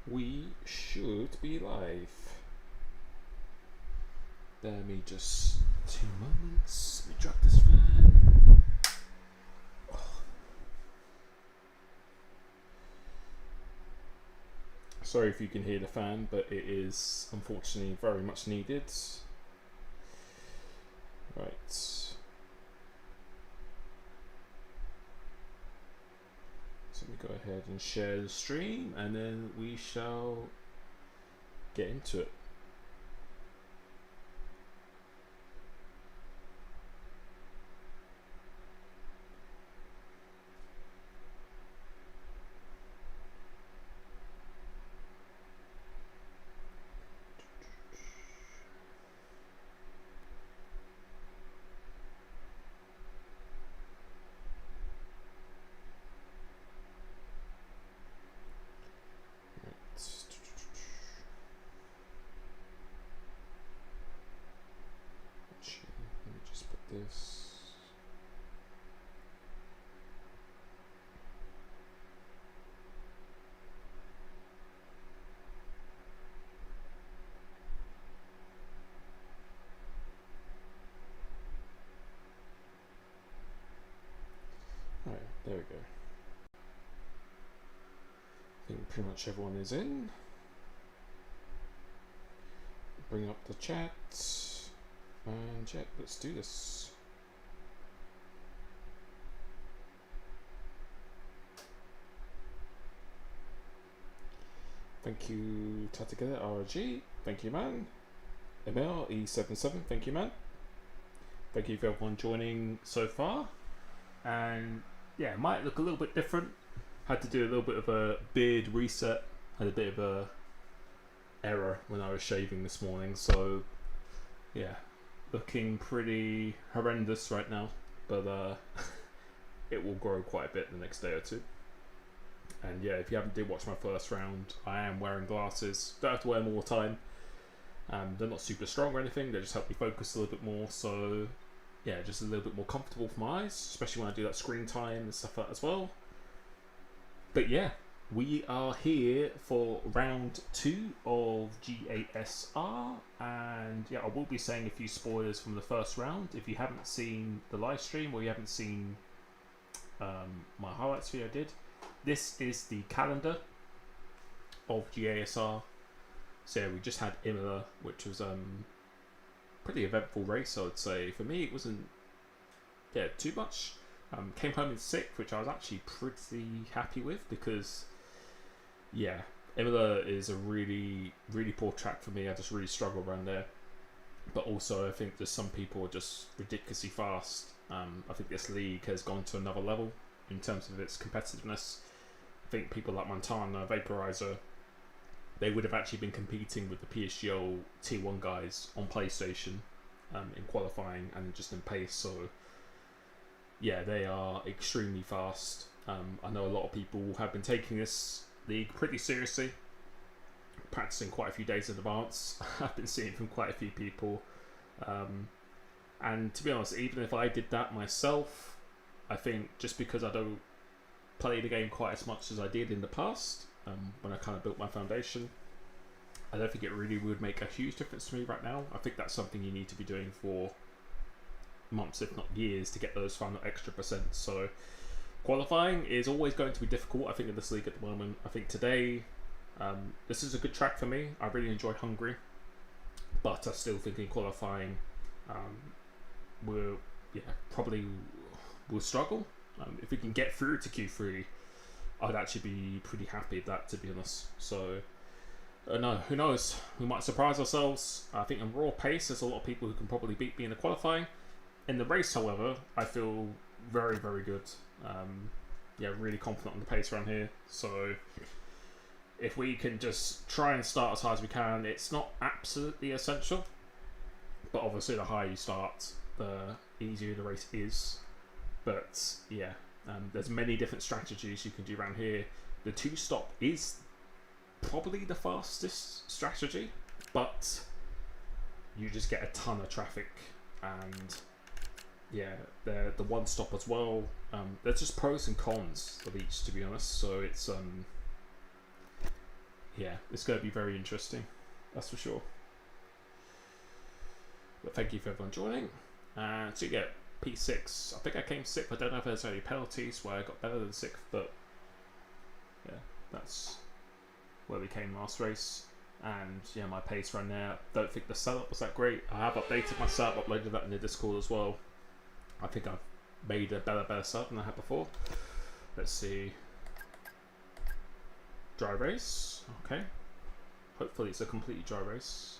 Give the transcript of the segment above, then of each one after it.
We should be live. Let me just 2 moments. Let me drop this fan. Sorry if you can hear the fan, but it is unfortunately very much needed. Right. So let me go ahead and share the stream and then we shall get into it. Let me just put this. Alright, there we go. I think pretty much everyone is in. Bring up the chat. And yeah, let's do this. Thank you, Tatagada RG. Thank you, man. ML E77. Thank you, man. Thank you for everyone joining so far. And yeah, it might look a little bit different. Had to do a little bit of a beard reset. Had a bit of a error when I was shaving this morning. So yeah, looking pretty horrendous right now, but it will grow quite a bit the next day or two. And yeah, if you haven't did watch my first round, I am wearing glasses. Don't have to wear them all the time. They're not super strong or anything, they just help me focus a little bit more, so yeah, just a little bit more comfortable for my eyes, especially when I do that screen time and stuff like that as well. But yeah, we are here for round 2 of GASR, and yeah, I will be saying a few spoilers from the first round. If you haven't seen the live stream or you haven't seen my highlights video I did, this is the calendar of GASR. So yeah, we just had Imola, which was pretty eventful race, I would say. For me, it wasn't too much. Came home in 6th, which I was actually pretty happy with, because yeah, Imola is a really, really poor track for me. I just really struggle around there. But also, I think just some people are just ridiculously fast. I think this league has gone to another level in terms of its competitiveness. I think people like Montana, Vaporizer, they would have actually been competing with the PSGO Tier 1 guys on PlayStation in qualifying and just in pace. So yeah, they are extremely fast. I know a lot of people have been taking this league pretty seriously, practicing quite a few days in advance. I've been seeing from quite a few people. And to be honest, even if I did that myself, I think just because I don't play the game quite as much as I did in the past, when I kind of built my foundation, I don't think it really would make a huge difference to me right now. I think that's something you need to be doing for months, if not years, to get those final extra %. So qualifying is always going to be difficult, I think, in this league at the moment. I think today, this is a good track for me. I really enjoy Hungary, but I still think in qualifying, probably will struggle. If we can get through to Q3, I'd actually be pretty happy with that, to be honest. So, no, who knows? We might surprise ourselves. I think in raw pace, there's a lot of people who can probably beat me in the qualifying. In the race, however, I feel very, very good. Really confident on the pace around here. So, if we can just try and start as high as we can, it's not absolutely essential. But obviously, the higher you start, the easier the race is. But yeah, there's many different strategies you can do around here. The 2-stop is probably the fastest strategy, but you just get a ton of traffic. And yeah, the 1-stop as well. There's just pros and cons of each, to be honest. So it's yeah, it's going to be very interesting, that's for sure. But thank you for everyone joining. And so yeah, P6. I think I came 6th. I don't know if there's any penalties where I got better than 6th, but yeah, that's where we came last race. And yeah, my pace run there. Don't think the setup was that great. I have updated my setup, uploaded that in the Discord as well. I think I've made a better setup than I had before. Let's see. Dry race. Okay. Hopefully it's a completely dry race.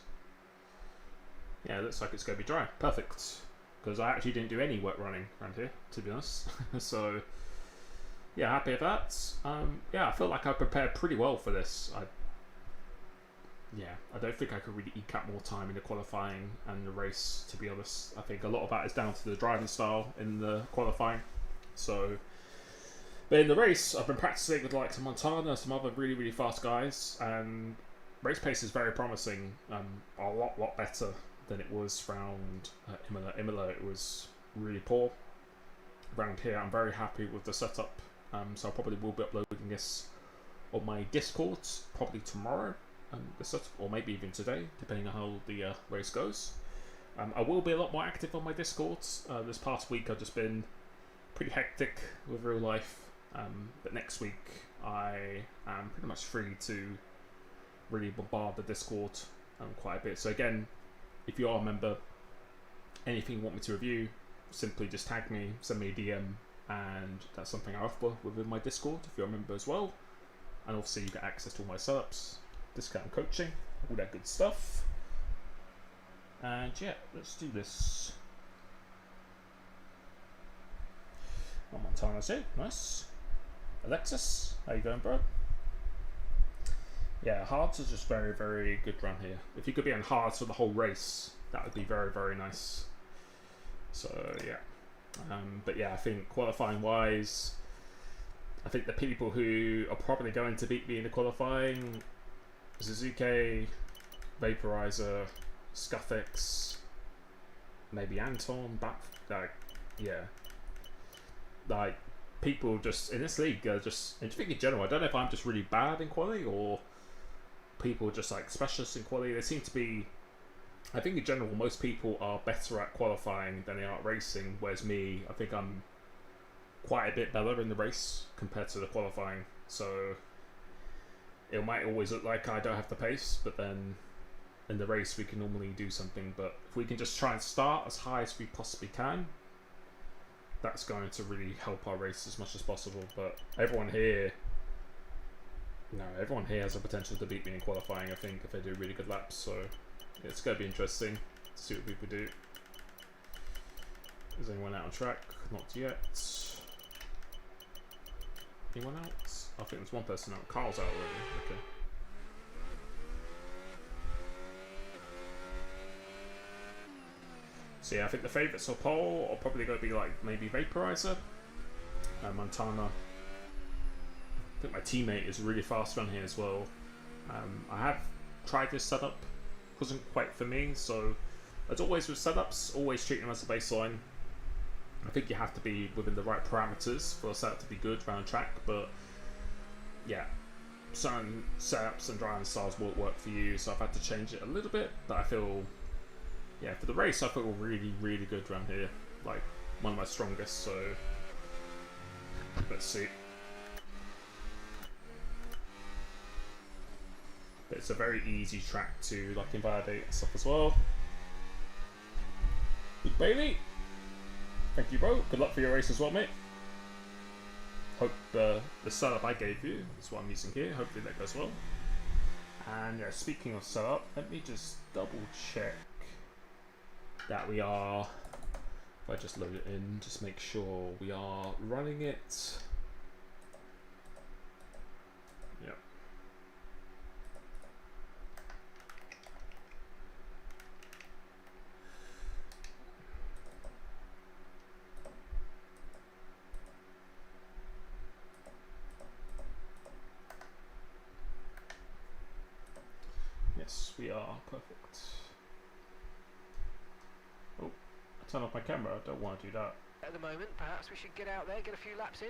Yeah, it looks like it's going to be dry. Perfect. Because I actually didn't do any wet running around here, to be honest. So, yeah, happy with that. Yeah, I feel like I prepared pretty well for this. I don't think I could really eke out more time in the qualifying and the race, to be honest. I think a lot of that is down to the driving style in the qualifying. So, but in the race, I've been practicing with like some Montana, some other really fast guys, and race pace is very promising. A lot better than it was around Imola. Imola, it was really poor. Around here, I'm very happy with the setup. So I probably will be uploading this on my Discord probably tomorrow. The setup, or maybe even today, depending on how the race goes. I will be a lot more active on my Discord. This past week I've just been pretty hectic with real life. But next week I am pretty much free to really bombard the Discord quite a bit. So again, if you are a member, anything you want me to review, simply just tag me, send me a DM, and that's something I offer within my Discord if you're a member as well. And obviously you get access to all my setups, discount coaching, all that good stuff. And yeah, let's do this. Montana's here, nice. Alexis, how you going, bro? Yeah, hards is just very good run here. If you could be on hards for the whole race, that would be very nice. So yeah, but yeah, I think qualifying wise, I think the people who are probably going to beat me in the qualifying: Suzuki, Vaporizer, Scuffix, maybe Anton. Like people just in this league are just. And I think in general, I don't know if I'm just really bad in quality or people just like specialists in quality. They seem to be. I think in general, most people are better at qualifying than they are at racing. Whereas me, I think I'm quite a bit better in the race compared to the qualifying. So it might always look like I don't have the pace, but then in the race we can normally do something. But if we can just try and start as high as we possibly can, that's going to really help our race as much as possible. But everyone here has the potential to beat me in qualifying, I think, if they do really good laps. So it's going to be interesting to see what people do. Is anyone out on track? Not yet. Anyone out? I think there's one person out. Carl's out already. Okay. So yeah, I think the favourites for pole are probably going to be like maybe Vaporizer, Montana. I think my teammate is really fast on here as well. I have tried this setup, wasn't quite for me. So as always with setups, always treat them as a baseline. I think you have to be within the right parameters for a setup to be good around track, but yeah, certain setups and driving styles won't work for you, so I've had to change it a little bit. But I feel, yeah, for the race I feel really good around here, like one of my strongest. So let's see. But it's a very easy track to like invalidate and stuff as well. Big Bailey, thank you, bro. Good luck for your race as well, mate. Hope the setup I gave you is what I'm using here. Hopefully that goes well. And yeah, speaking of setup, let me just double check that we are. If I just load it in, just make sure we are running it. Yep. Yes, we are. Perfect. Oh, I turn off my camera. I don't want to do that. At the moment, perhaps we should get out there, get a few laps in.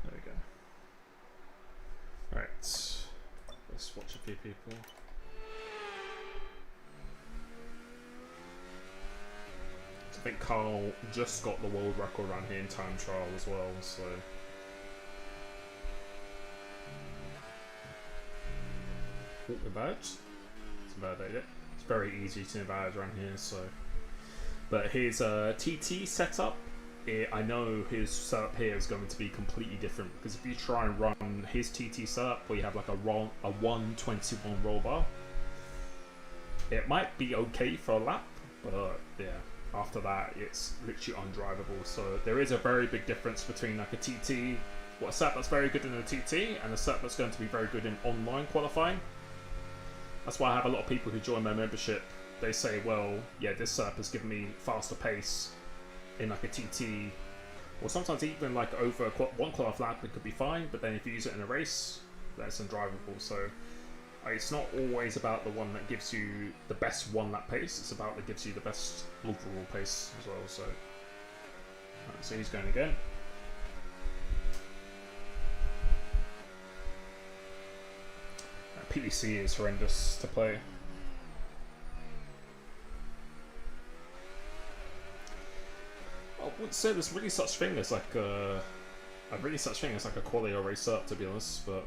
There we go. Alright. Let's watch few people. I think Carl just got the world record around here in time trial as well, so. Oh, the badge. It's a bad idea. It's very easy to badge around here, so. But his TT setup, I know his setup here is going to be completely different, because if you try and run his TT setup where you have like a 121 roll bar, it might be okay for a lap, but yeah, after that it's literally undrivable. So there is a very big difference between like a TT, a setup that's very good in a TT, and a setup that's going to be very good in online qualifying. That's why I have a lot of people who join my membership. They say, well, yeah, this setup has given me faster pace in like a TT, or sometimes even like over one qualify lap it could be fine, but then if you use it in a race, that's undrivable. So it's not always about the one that gives you the best one lap pace, it's about that gives you the best overall pace as well. So, so he's going again. PDC is horrendous to play. I wouldn't say there's really such thing as like a quality or race up, to be honest, but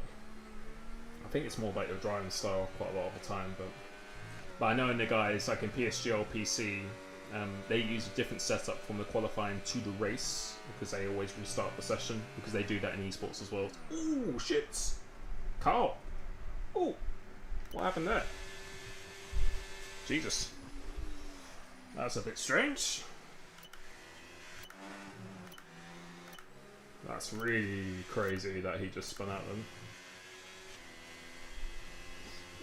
I think it's more about your driving style quite a lot of the time. But I know in the guys like in PSG or PC, they use a different setup from the qualifying to the race, because they always restart the session, because they do that in esports as well. Ooh, shit! Carl! Ooh! What happened there? Jesus. That's a bit strange. That's really crazy that he just spun at them.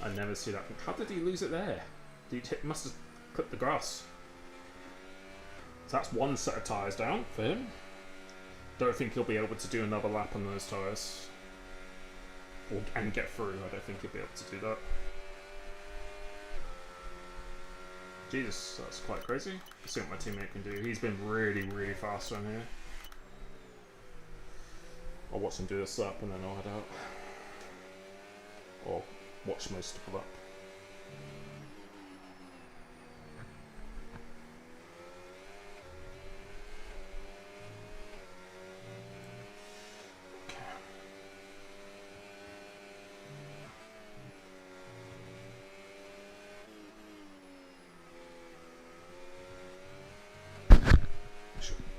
I never see that. How did he lose it there? Must have clipped the grass. So that's one set of tyres down for him. Don't think he'll be able to do another lap on those tyres. And get through. I don't think he'll be able to do that. Jesus, that's quite crazy. Let's see what my teammate can do. He's been really, really fast on here. I'll watch him do this up and then I'll head out. Or watch most of the lap.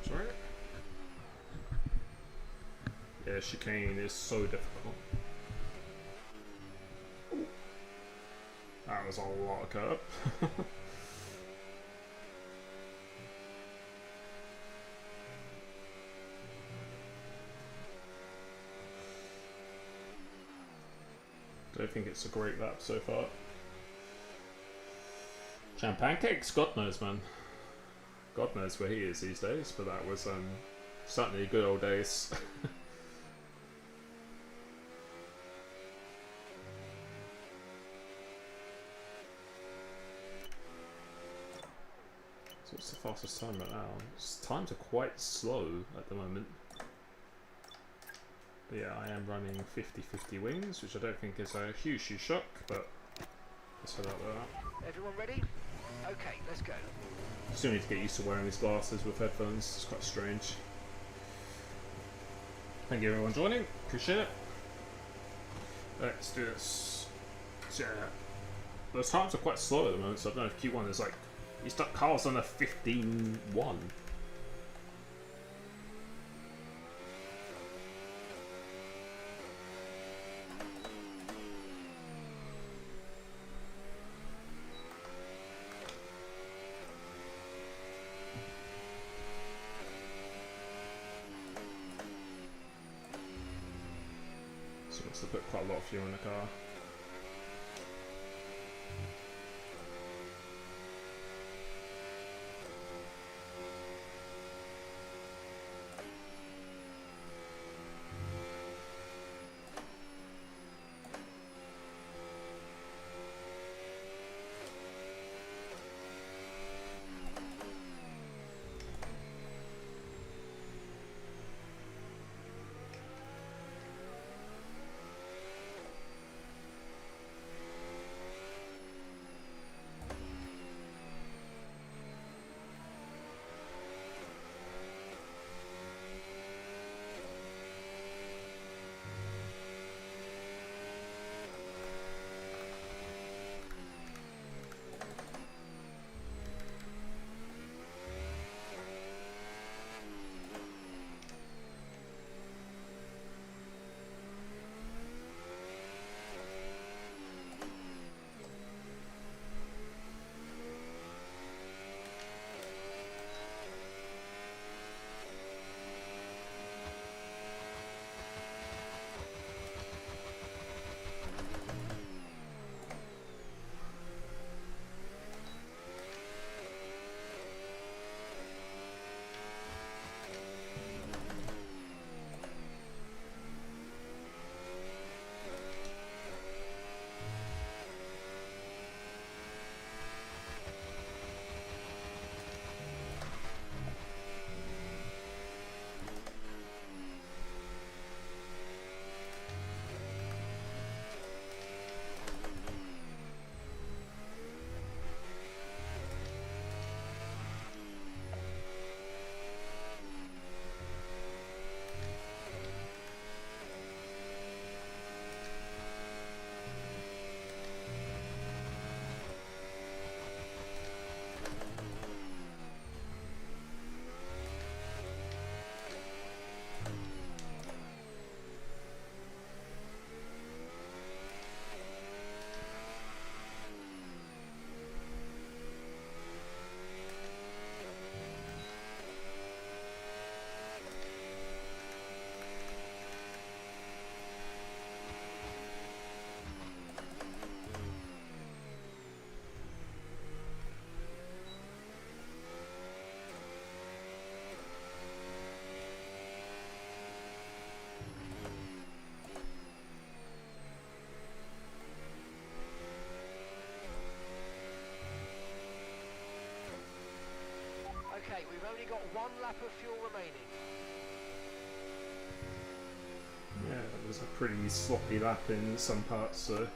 Sorry? Yeah, chicane is so difficult. Ooh. That was a lot of curb. Don't think it's a great lap so far. Jam Pancakes? God knows, man. God knows where he is these days, but that was certainly good old days. So what's the fastest time right now? Times are quite slow at the moment. But yeah, I am running 50-50 wings, which I don't think is a huge shock, but let's head out there. Everyone ready? Okay, let's go. Still need to get used to wearing these glasses with headphones, it's quite strange. Thank you everyone joining, appreciate it. Let's do this. So, yeah, those times are quite slow at the moment, so I don't know if Q1 is like, Carl's on a 15-1. So it's to put quite a lot of fuel in the car. 1 lap of fuel remaining. Yeah, it was a pretty sloppy lap in some parts, so.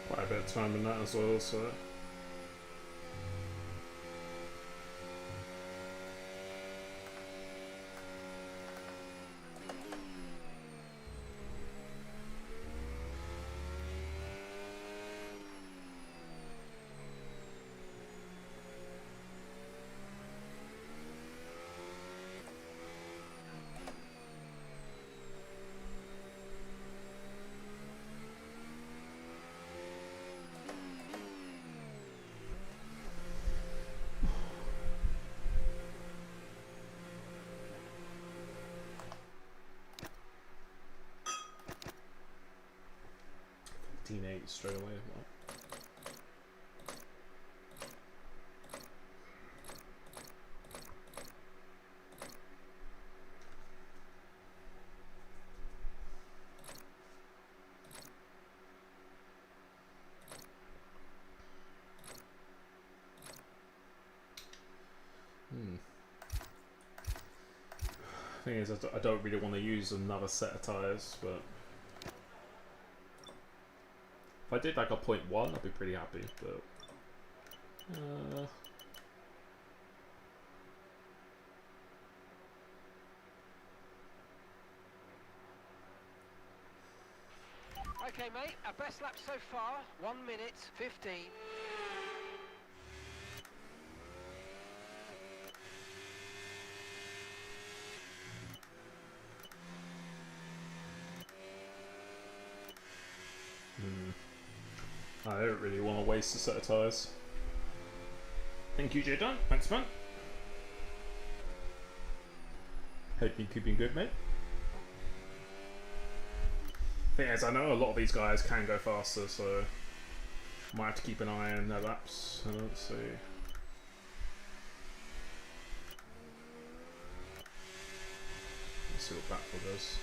Quite a bit of time in that as well, so. Teenage straight away. Thing is, I don't really want to use another set of tyres, but if I did like a 0.1, I'd be pretty happy, but Okay, mate, our best lap so far, 1 minute 15. I don't really want to waste a set of tyres. Thank you, Jay Dunn. Thanks, man. Hope you're keeping good, mate. Thing is, I know a lot of these guys can go faster, so might have to keep an eye on their laps. Let's see. Let's see what Battle does.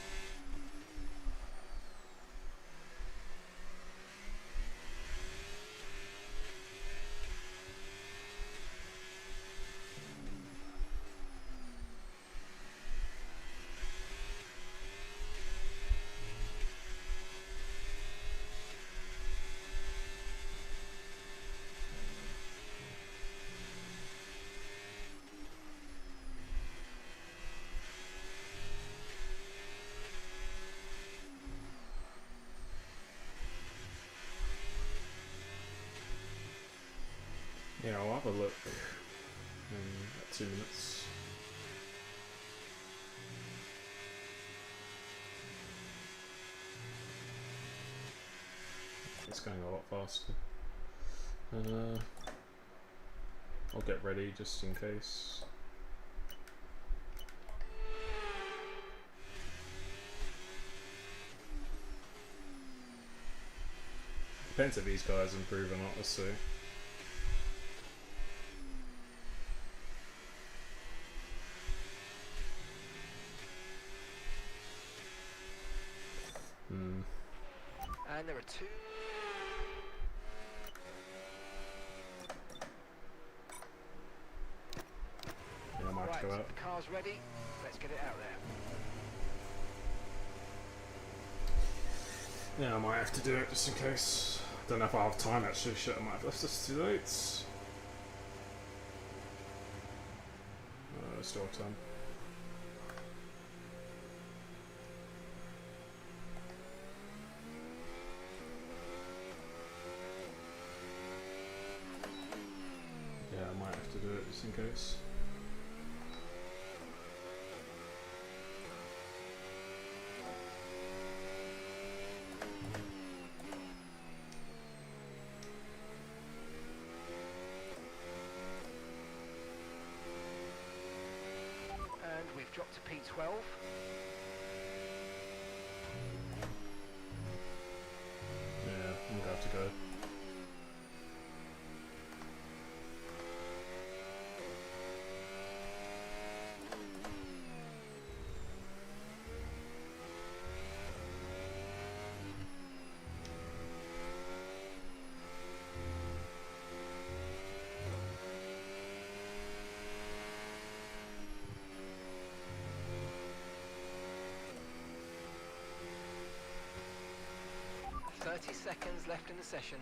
Yeah, I'll have a look at 2 minutes. It's going a lot faster. I'll get ready just in case. Depends if these guys improve or not, let's see. And there are 2. Yeah, I might have to go out. The car's ready. Let's get it out there. Yeah, I might have to do it just in case. Don't know if I have time actually. Shit, I might have left this too late. Still have time. Yeah, I might have to do it just in case. And we've dropped to P12. Yeah, go. Seconds left in the session.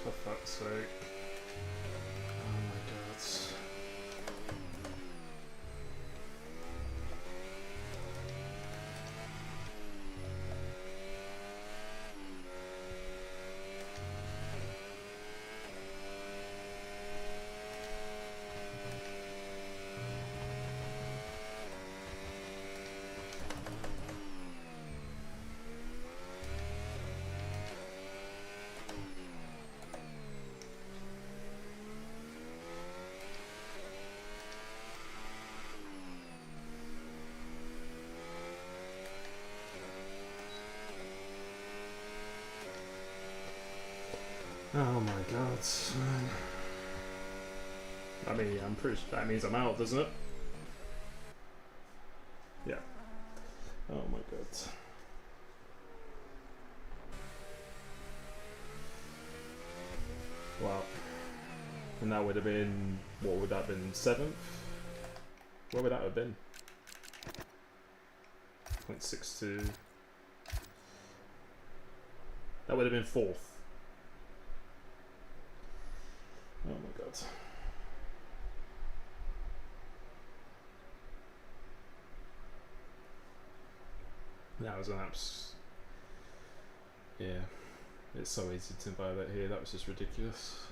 For fuck's sake. Oh my god. Oh my god. I mean, I'm pretty sure that means I'm out, doesn't it? Yeah. Oh my god. Wow. And that would have been, what would that have been, 7th? Where would that have been? 0.62. That would have been 4th. Oh my god. That was an yeah. It's so easy to buy that here. That was just ridiculous.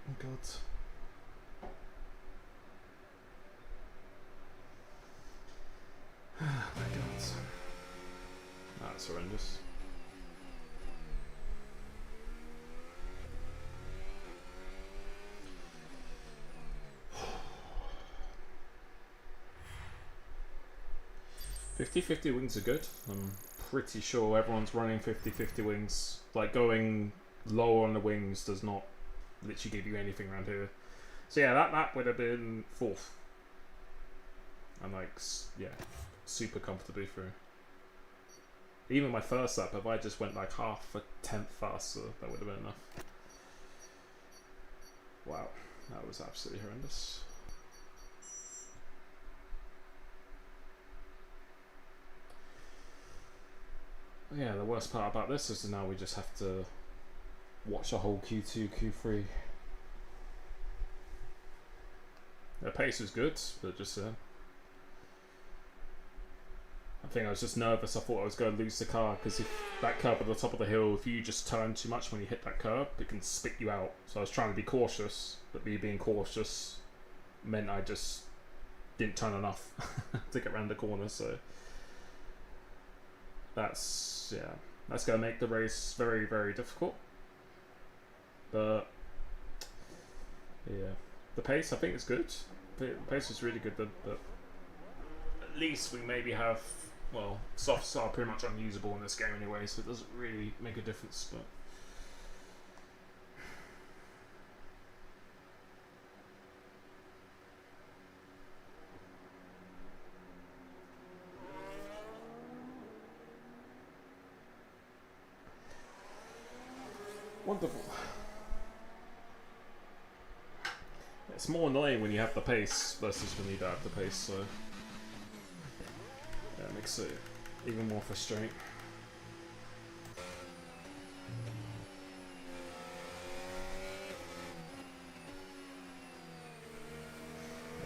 Oh god. Oh my god. That's horrendous. $50-50 wings are good. I'm pretty sure everyone's running 50-50 wings. Like, going lower on the wings does not literally give you anything around here. So yeah, that would have been 4th. And like, yeah, super comfortably through. Even my first lap, if I just went like half a tenth faster, that would have been enough. Wow, that was absolutely horrendous. Yeah, the worst part about this is now we just have to watch the whole Q2, Q3. The pace was good, but just I think I was just nervous. I thought I was going to lose the car because if that curb at the top of the hill, if you just turn too much when you hit that curb, it can spit you out. So I was trying to be cautious, but me being cautious meant I just didn't turn enough to get around the corner. So that's going to make the race very, very difficult. But yeah, the pace I think is good. The pace is really good, but at least we maybe have, well, softs are pretty much unusable in this game anyway, so it doesn't really make a difference. But wonderful. It's more annoying when you have the pace versus when you don't have the pace, so yeah, it makes it even more frustrating.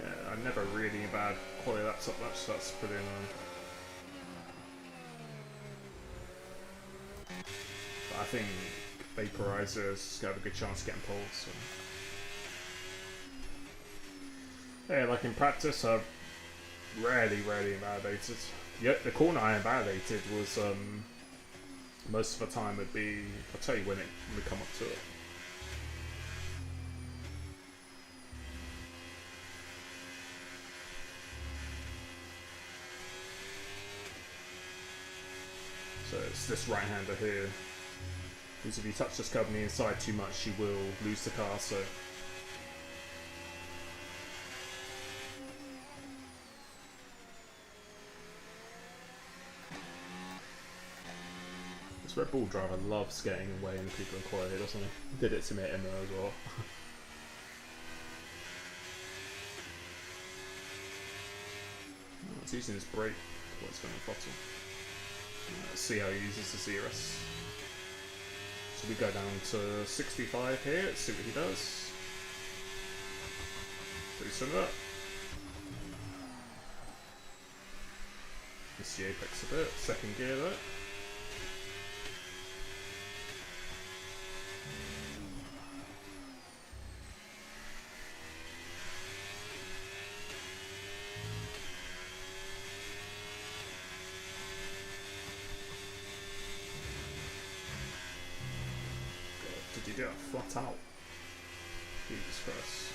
Yeah, I'm never really a bad quality laptop much, so that's pretty annoying. But I think vaporizers have a good chance of getting pulled, so. Yeah, like in practice, I've rarely invalidated. Yeah, the corner I invalidated was most of the time would be, I'll tell you when it would come up to it. So it's this right hander here, because if you touch this curve on the inside too much, you will lose the car. So this Red Bull driver loves getting away in people in quality, doesn't he? Did it to me at Emma as well. It's using his brake. What's going to bottom? Let's see how he uses the ZRS. So we go down to 65 here. Let's see what he does. Loosen it up. Miss the apex a bit. Second gear there. Did you do it flat out? Jesus Christ.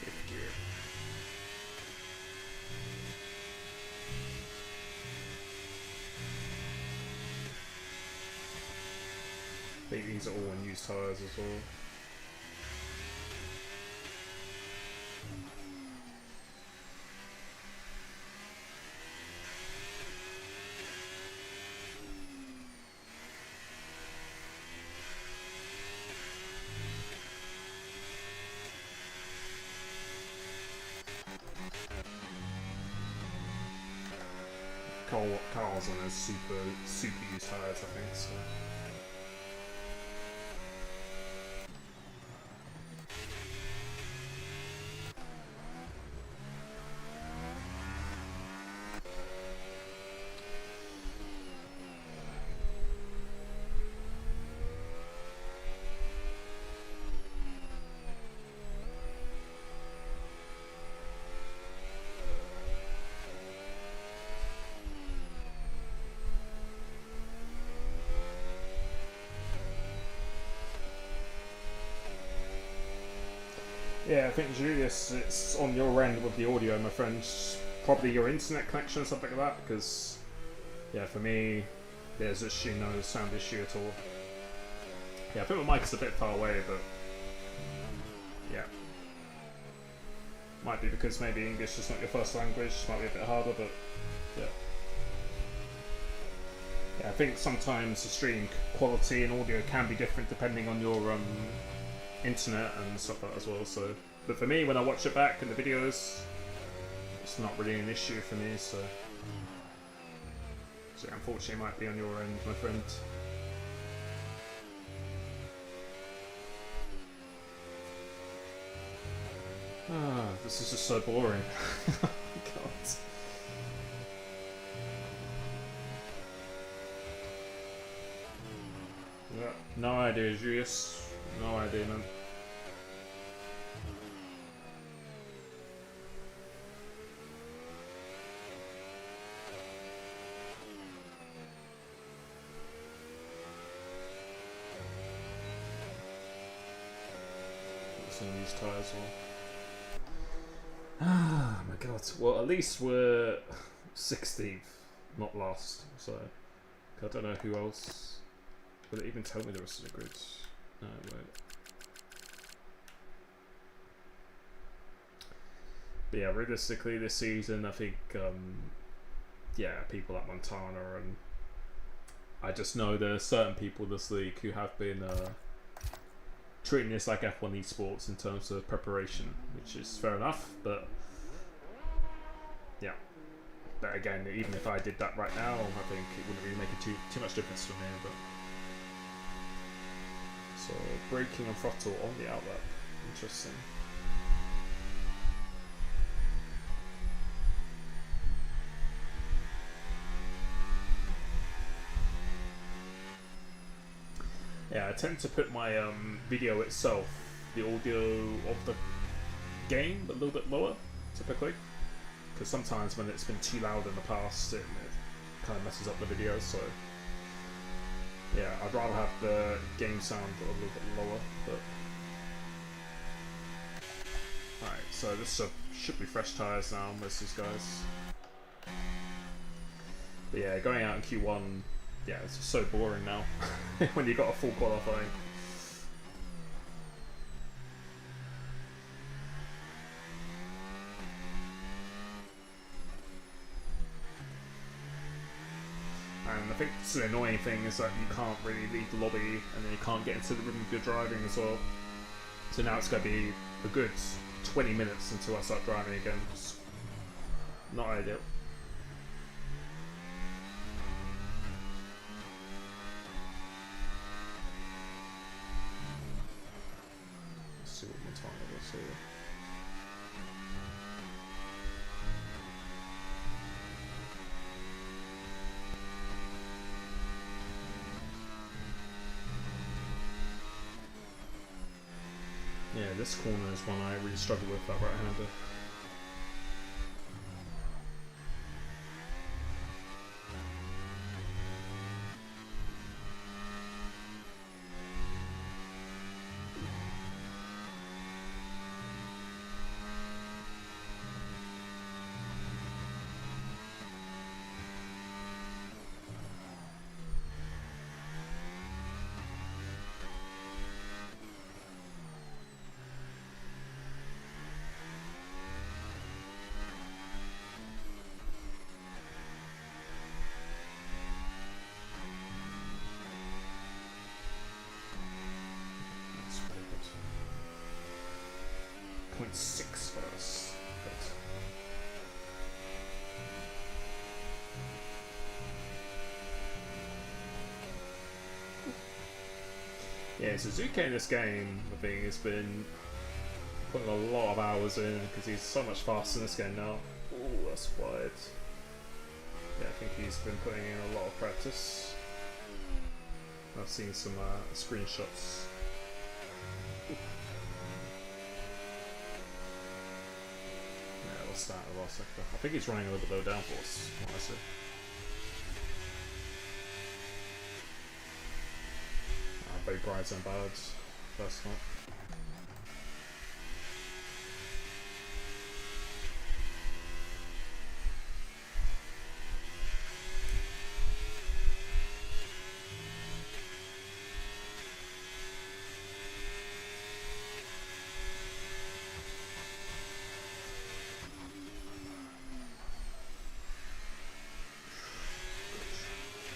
Fifth gear. I think these are all unused tyres as well. Carl's on his super used tyres, I think, so. Yeah, I think Julius, it's on your end with the audio, my friend. Probably your internet connection or something like that, because, yeah, for me, there's actually no sound issue at all. Yeah, I think my mic is a bit far away, but, yeah. Might be because maybe English is not your first language, might be a bit harder, but, yeah. Yeah, I think sometimes the stream quality and audio can be different depending on your, internet and stuff like that as well, so but for me when I watch it back in the videos it's not really an issue for me, so unfortunately it might be on your end, my friend. This is just so boring. God. Yeah, no idea, Julius. No idea, man. Some of these tyres will. Ah, my God. Well, at least we're 16th, not last. So I don't know who else. Will it even tell me the rest of the grid? No, it won't. But yeah, realistically this season, I think, yeah, people like Montana, and I just know there are certain people in this league who have been treating this like F1 esports in terms of preparation, which is fair enough, but yeah. But again, even if I did that right now, I think it wouldn't really make too much difference for me. But so braking and throttle on the outlet, interesting. Yeah, I tend to put my video itself, the audio of the game, a little bit lower, typically. Because sometimes when it's been too loud in the past, it kind of messes up the video, so... Yeah, I'd rather have the game sound a little bit lower, but... Alright, so this should be fresh tyres now, most of these guys. But yeah, going out in Q1, yeah, it's just so boring now, when you got a full qualifying. And I think the annoying thing is that you can't really leave the lobby, and then you can't get into the rhythm of your driving as well. So now it's going to be a good 20 minutes until I start driving again. Just not ideal. Let's see what Montana does here. Yeah, this corner is one I really struggle with, that right-hander. .6 for us. Yeah, Suzuki in this game, I think, has been putting a lot of hours in because he's so much faster in this game now. Oh, that's wide. Yeah, I think he's been putting in a lot of practice. I've seen some screenshots. Start the last sector. I think he's running a little bit low downforce, what I see. Both brides and bads, first night.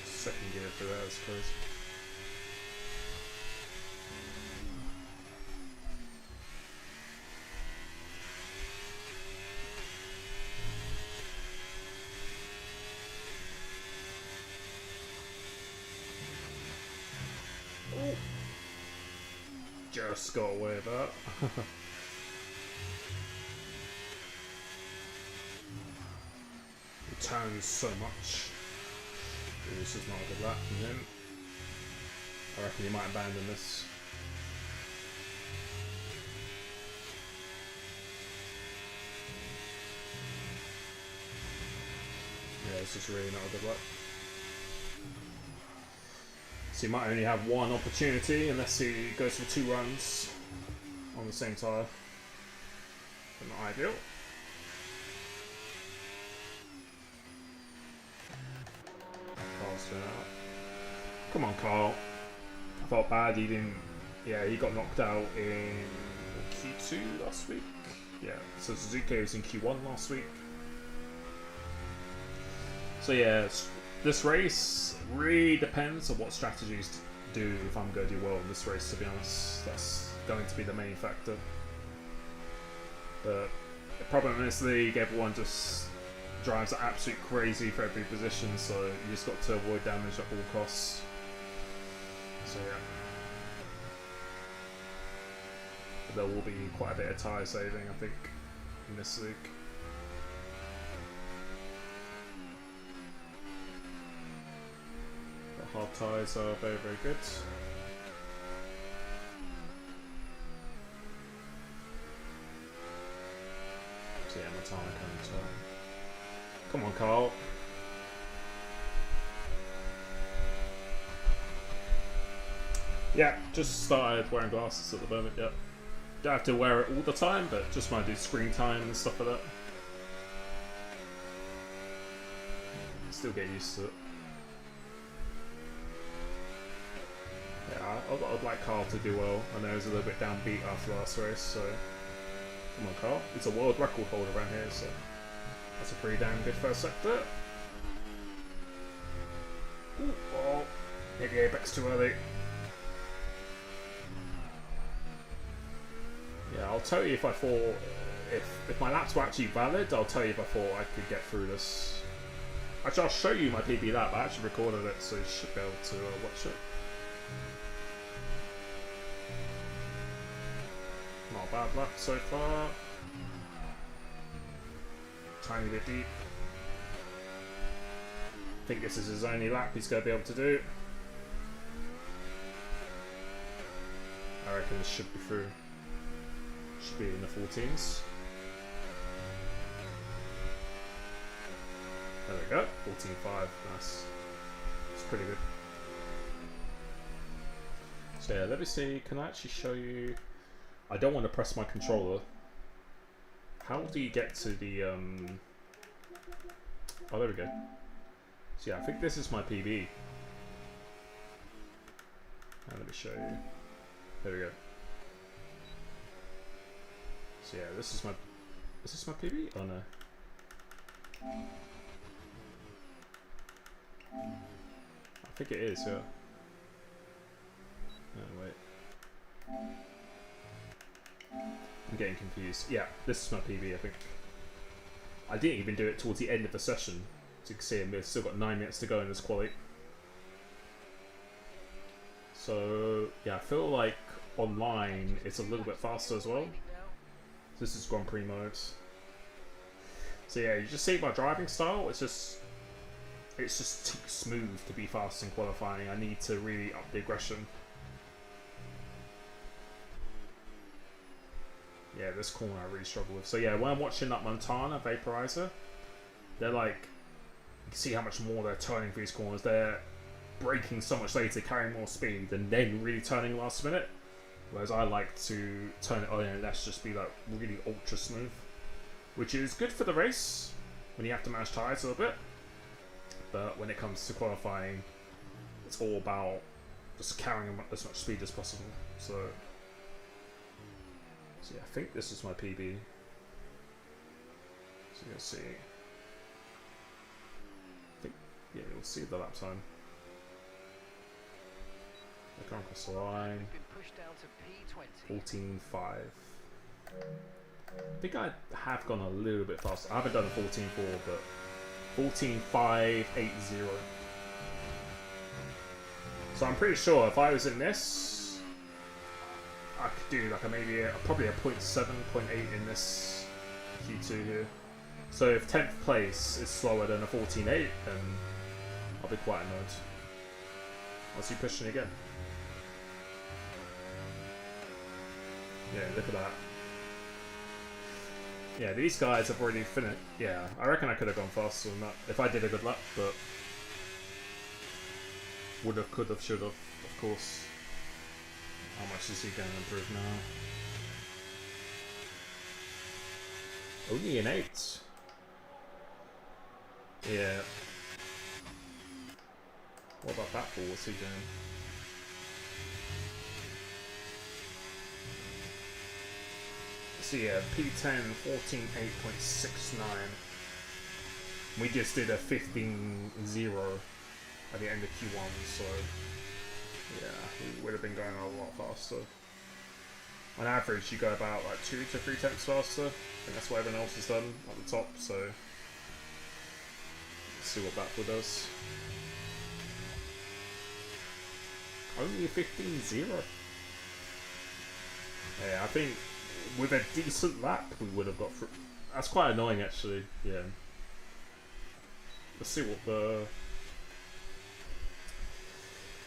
Second gear for that is crazy. Oh. Just got away with that. It turns so much. This is not a good lap from him. I reckon he might abandon this. Yeah, this is really not a good lap. So he might only have one opportunity unless he goes for 2 runs on the same tyre. But not ideal. Come on, Carl. I felt bad he didn't... Yeah, he got knocked out in Q2 last week. Yeah, so Suzuki was in Q1 last week. So yeah, this race really depends on what strategies to do if I'm going to do well in this race, to be honest. That's going to be the main factor. But the problem in this league, everyone just drives absolute crazy for every position, so you just got to avoid damage at all costs. So yeah. But there will be quite a bit of tyre saving, I think, in this league. The hard tyres are very, very good. So yeah, Matana coming to turn. Come on, Carl. Yeah, just started wearing glasses at the moment, yeah. Don't have to wear it all the time, but just when I do screen time and stuff like that. Still get used to it. Yeah, I'd like Carl to do well. I know he was a little bit downbeat after last race, so... Come on, Carl. It's a world record holder around here, so... That's a pretty damn good first sector. Ooh, oh, hit the apex too early. Yeah, I'll tell you if I thought... If my laps were actually valid, I'll tell you if I thought I could get through this. Actually, I'll show you my PB lap. I actually recorded it, so you should be able to watch it. Not a bad lap so far. Tiny bit deep. I think this is his only lap he's going to be able to do. I reckon this should be through. Should be in the 14s. There we go. 14.5. Nice. It's pretty good. So yeah, let me see. Can I actually show you? I don't want to press my controller. How do you get to the Oh, there we go. So yeah, I think this is my PB. And let me show you. There we go. So yeah, this is my... Is this my PB? Oh no. I think it is, yeah. No, wait. I'm getting confused. Yeah, this is my PB, I think. I didn't even do it towards the end of the session. As you can see, we've still got 9 minutes to go in this quali. So, yeah, I feel like online it's a little bit faster as well. This is Grand Prix mode. So yeah, you just see my driving style, it's just too smooth to be fast in qualifying. I need to really up the aggression. Yeah, this corner I really struggle with. So yeah, when I'm watching that Montana Vaporizer, they're like, you can see how much more they're turning for these corners. They're braking so much later, carrying more speed, and then really turning last minute. Whereas I like to turn it on and let's just be like really ultra smooth. Which is good for the race, when you have to manage tyres a little bit. But when it comes to qualifying, it's all about just carrying as much speed as possible. So yeah, I think this is my PB. So you'll see. I think, yeah, you'll see the lap time. I come across the line. 14.5. I think I have gone a little bit faster. I haven't done a 14.4, but 14.580. So I'm pretty sure if I was in this, I could do like probably a 0.7, 0.8 in this Q2 here. So if 10th place is slower than a 14.8, then I'll be quite annoyed. I'll see pushing again. Yeah, look at that. Yeah, these guys have already finished. Yeah, I reckon I could have gone faster than that if I did a good lap, but would have, could have, should have, of course. How much is he going to improve now? Only an 8. Yeah. What about that ball? What's he doing? So yeah, P10 14.8.69. We just did a 15.0 at the end of Q1, so yeah, we would have been going a lot faster. On average, you go about like 2 to 3 tenths faster. I think that's what everyone else has done at the top, so let's see what that does. Only a 15.0. Yeah, I think with a decent lap, we would have got through. That's quite annoying, actually. Yeah. Let's see what the.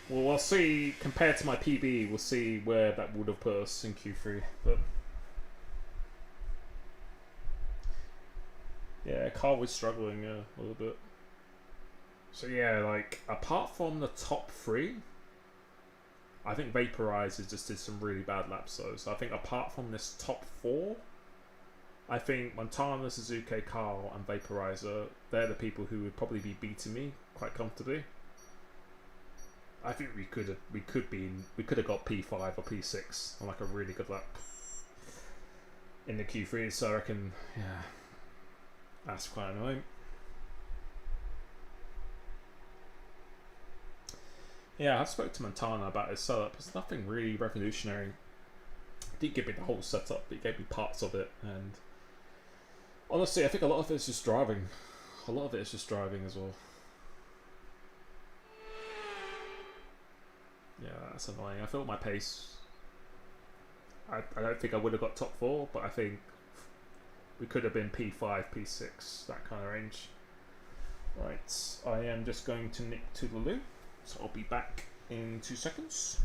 Well, we'll see. Compared to my PB, we'll see where that would have put us in Q3. But yeah, car was struggling a little bit. So yeah, like apart from the top 3. I think Vaporizer just did some really bad laps though. So I think apart from this top 4, I think Montana, Suzuki, Carl, and Vaporizer, they're the people who would probably be beating me quite comfortably. I think we could have got P5 or P6 on like a really good lap in the Q3. So I reckon, yeah, that's quite annoying. Yeah, I spoke to Montana about his setup. It's nothing really revolutionary. He didn't give me the whole setup, but he gave me parts of it. And honestly, I think a lot of it is just driving. A lot of it is just driving as well. Yeah, that's annoying. I feel my pace. I don't think I would have got top 4, but I think we could have been P5, P6, that kind of range. Right, I am just going to nick to the loo. So I'll be back in 2 seconds.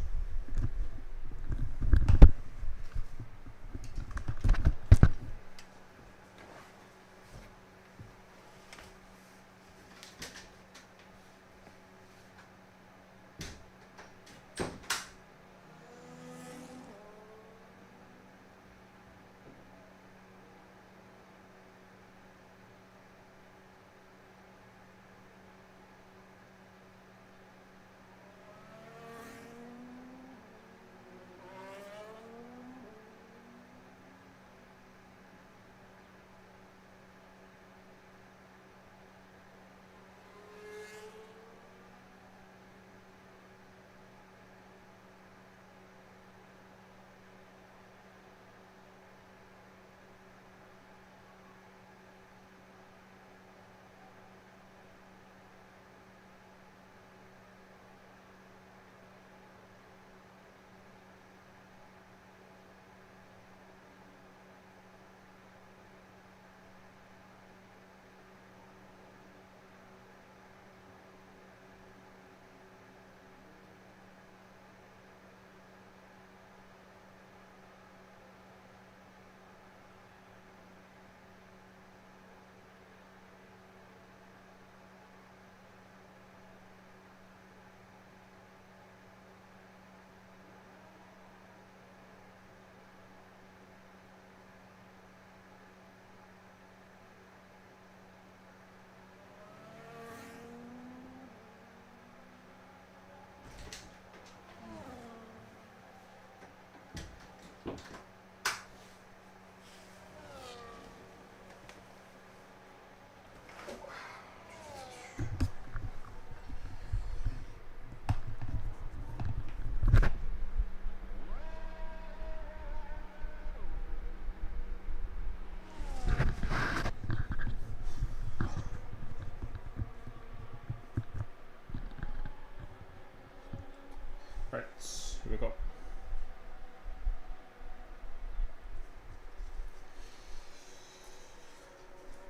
Right, here we go.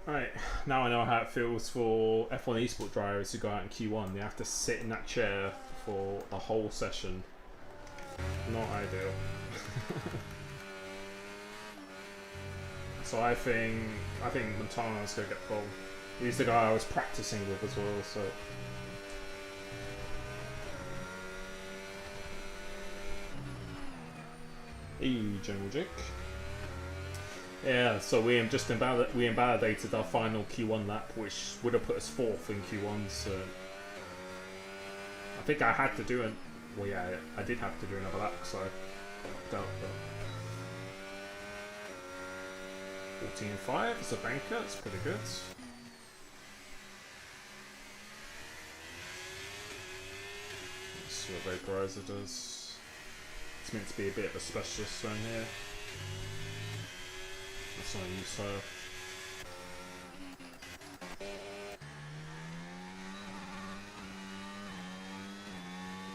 Right, now I know how it feels for F1 eSport drivers who go out in Q1. They have to sit in that chair for the whole session. Not ideal. So I think Montana's gonna get pole. He's the guy I was practicing with as well, so. General Jake. Yeah, so we invalidated our final Q1 lap, which would have put us 4th in Q1. So I think I had to do it. Well, yeah, I did have to do another lap, so I doubt that. 14.5 as a banker, it's pretty good. Let's see what Vaporizer does. It's meant to be a bit of a specialist around here. That's why I use her.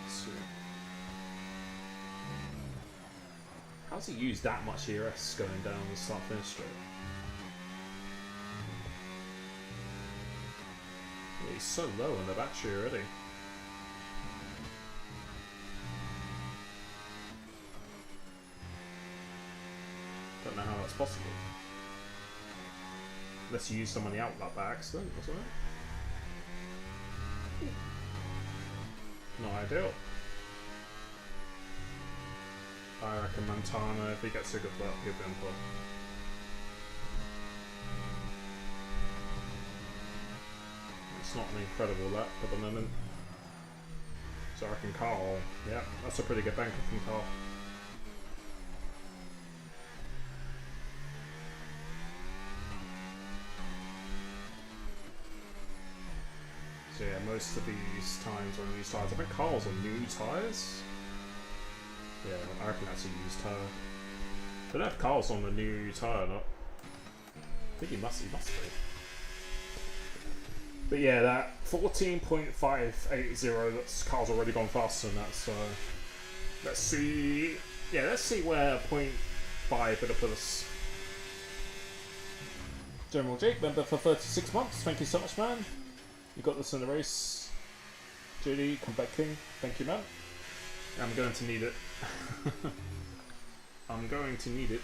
Let's see. How's he used that much ERS going down the start finish straight? Yeah, he's so low on the battery already. Don't know how that's possible. Unless you use someone out like by accident or something. Not ideal. I reckon Montana, if he gets a good lap, he'll be on play. It's not an incredible lap at the moment. So I reckon Carl, yeah, that's a pretty good banker from Carl. So yeah, most of these times on used tyres, I think Carl's on new tyres. Yeah, I reckon that's a used tyre. I don't know if Carl's on the new tyre or not. I think he must be. But yeah, that 14.580, that's Carl's already gone faster than that, so let's see. Yeah, let's see where 0.5 would have put us. General Jake, member for 36 months. Thank you so much, man. You got this in the race. Judy, come back king. Thank you, man. I'm going to need it. I'm going to need it.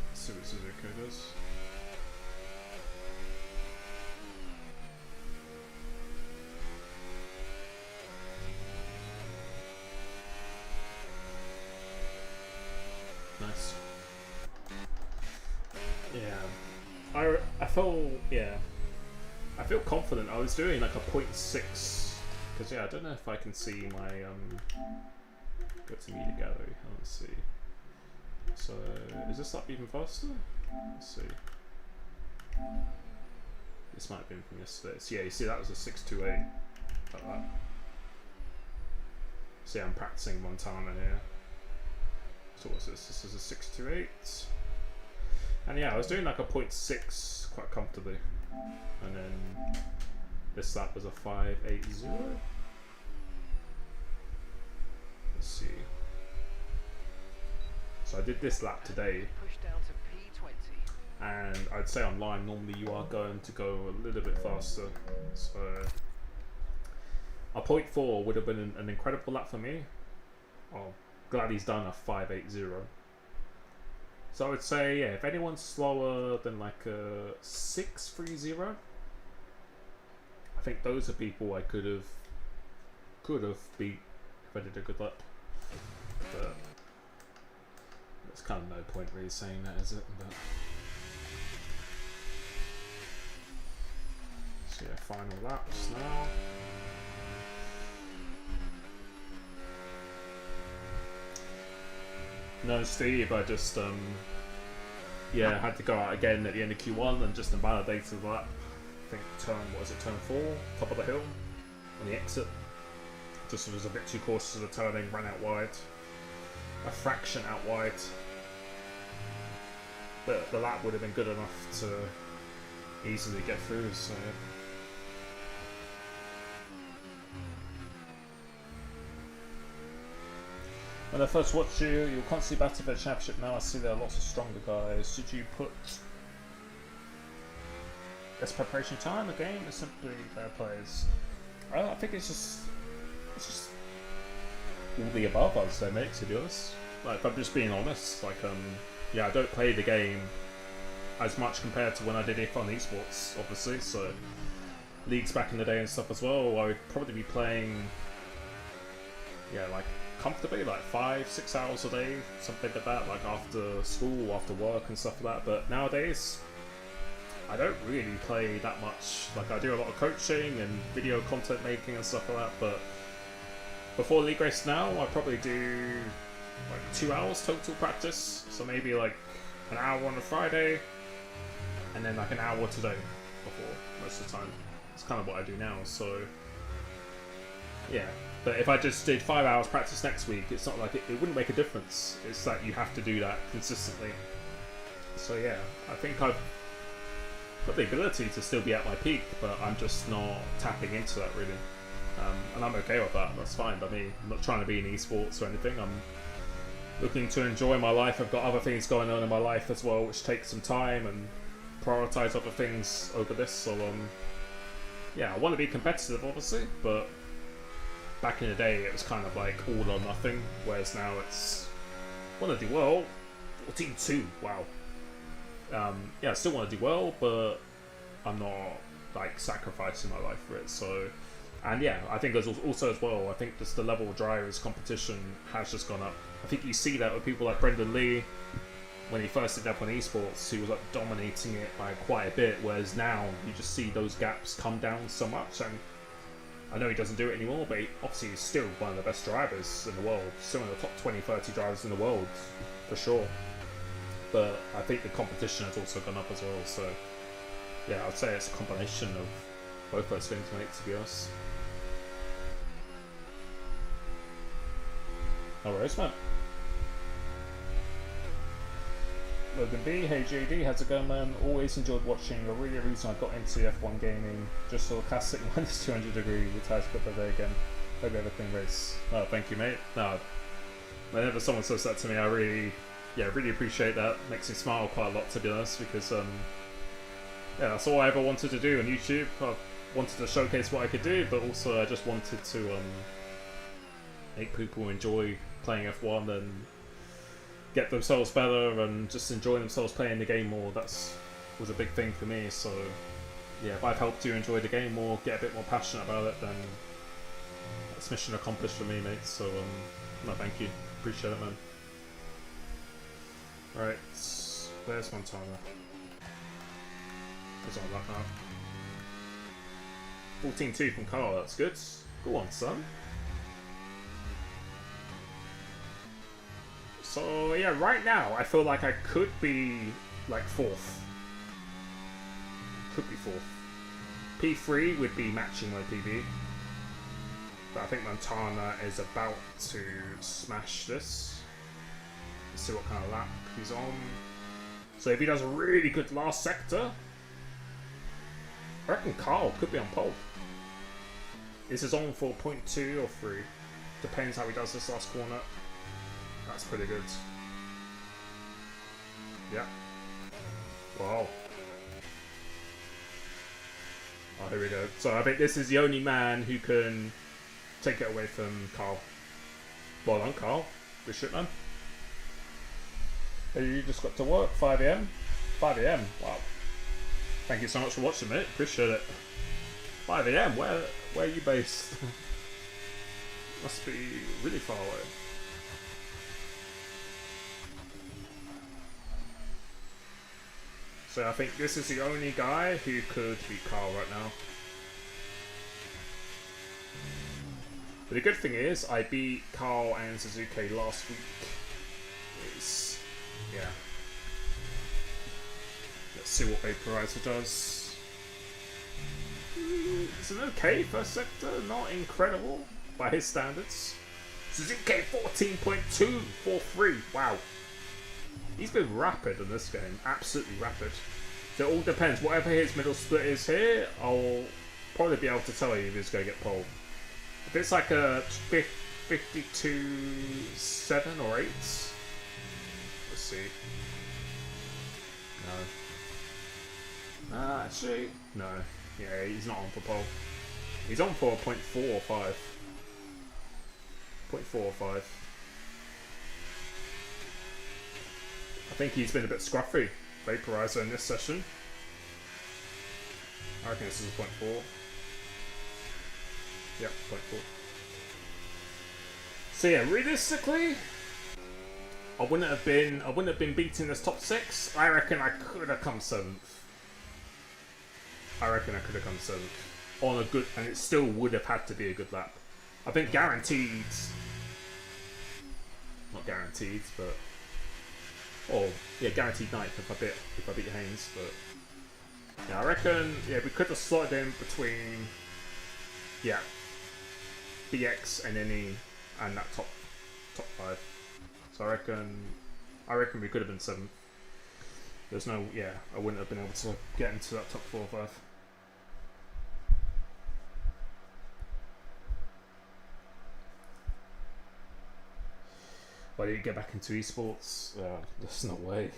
Let's see what Suzuka does. Nice. Yeah. I felt, yeah. I feel confident. I was doing like a 0.6 because yeah, I don't know if I can see my go to media gallery. Let's see. So is this up even faster? Let's see. This might have been from yesterday. So yeah, you see that was a 628 like that. See, I'm practicing Montana here. So what's this? This is a 628. And yeah, I was doing like a 0.6 quite comfortably. And then this lap was a 580. Let's see. So I did this lap today. And I'd say online normally you are going to go a little bit faster. So a 0.4 would have been an incredible lap for me. Oh, glad he's done a 580. So I would say, yeah, if anyone's slower than like a 630, I think those are people I could have beat if I did a good lap. But there's kind of no point really saying that, is it? But so yeah, final laps now. No, Steve, I just yeah, had to go out again at the end of Q1 and just invalidated that. I think turn, what was it, turn 4, top of the hill, on the exit. Just was a bit too cautious of the turning, ran out wide. A fraction out wide. But the lap would have been good enough to easily get through, so yeah. When I first watched you, you were constantly battling for the championship. Now I see there are lots of stronger guys. Did you put less preparation time in the game or simply better players? I think it's just all the above, I'd say, mate, to be honest. Like, if I'm just being honest, like, yeah, I don't play the game as much compared to when I did it on esports, obviously, so leagues back in the day and stuff as well, I would probably be playing, yeah, like, comfortably, like 5-6 hours a day, something like that, like after school, after work and stuff like that. But nowadays I don't really play that much. Like, I do a lot of coaching and video content making and stuff like that, but before League Race now I probably do like 2 hours total practice. So maybe like an hour on a Friday, and then like an hour today before most of the time. It's kind of what I do now. So yeah. But if I just did 5 hours practice next week, it's not like it wouldn't make a difference. It's that you have to do that consistently. So yeah, I think I've got the ability to still be at my peak, but I'm just not tapping into that really. And I'm okay with that. That's fine by me. I'm not trying to be in esports or anything. I'm looking to enjoy my life. I've got other things going on in my life as well, which takes some time, and prioritize other things over this. So yeah, I want to be competitive, obviously, but back in the day, it was kind of like all or nothing, whereas now it's want to do well. 14-2, wow. Yeah, I still want to do well, but I'm not like sacrificing my life for it. So, and yeah, I think there's also as well, I think just the level of drivers competition has just gone up. I think you see that with people like Brendan Lee when he first did F1 Esports, he was like dominating it by quite a bit, whereas now you just see those gaps come down so much. And I know he doesn't do it anymore, but obviously he's still one of the best drivers in the world. Still in the top 20, 30 drivers in the world, for sure. But I think the competition has also gone up as well, so yeah, I'd say it's a combination of both those things, mate, to be honest. No worries, man. Logan B, hey JD, how's it going, man? Always enjoyed watching. The really reason I got into F1 gaming, just saw classic minus 200 degree retires quick over there again. Hope everything race. Oh, thank you, mate. No, whenever someone says that to me, I really appreciate that. Makes me smile quite a lot, to be honest, because yeah, that's all I ever wanted to do on YouTube. I wanted to showcase what I could do, but also I just wanted to make people enjoy playing F1 and get themselves better and just enjoy themselves playing the game more. Was a big thing for me. So yeah, if I've helped you enjoy the game more, get a bit more passionate about it, then that's mission accomplished for me, mate. So no, thank you, appreciate it, man. Alright, there's Montana. It's all like that. 14-2 from Carl, that's good. Go on, son. So yeah, right now I feel like I could be like 4th. Could be 4th. P3 would be matching my PB. But I think Montana is about to smash this. Let's see what kind of lap he's on. So if he does a really good last sector, I reckon Carl could be on pole. This is on for 0.2 or 3. Depends how he does this last corner. That's pretty good. Yeah. Wow. Oh, here we go. So I think this is the only man who can take it away from Carl. Well done, Carl. Good shit, man. Hey, you just got to work, 5 AM? 5 AM, wow. Thank you so much for watching, mate. Appreciate it. 5 AM, where are you based? Must be really far away. So I think this is the only guy who could beat Carl right now. But the good thing is, I beat Carl and Suzuki last week. Yeah. Let's see what Vaporizer does. It's an okay first sector, not incredible by his standards. Suzuki 14.243, wow. He's been rapid in this game, absolutely rapid. So it all depends, whatever his middle split is here, I'll probably be able to tell you if he's going to get pole. If it's like a 52.7 or 8, let's see. No. Actually, no. Yeah, he's not on for pole. He's on for 0.4 or 5. 0.4 or 5. I think he's been a bit scruffy, Vaporizer, in this session. I reckon this is a 0.4. Yep, 0.4. So yeah, realistically, I wouldn't have been beating this top 6. I reckon I could have come 7th. I reckon I could have come 7th on a good, and it still would have had to be a good lap. I think guaranteed. not guaranteed, but guaranteed ninth if I beat Haynes. But yeah, I reckon we could have slotted in between BX and NE and that top 5. So I reckon we could have been 7th. There's no I wouldn't have been able to get into that top 4 or 5. Why did you get back into esports? There's no way.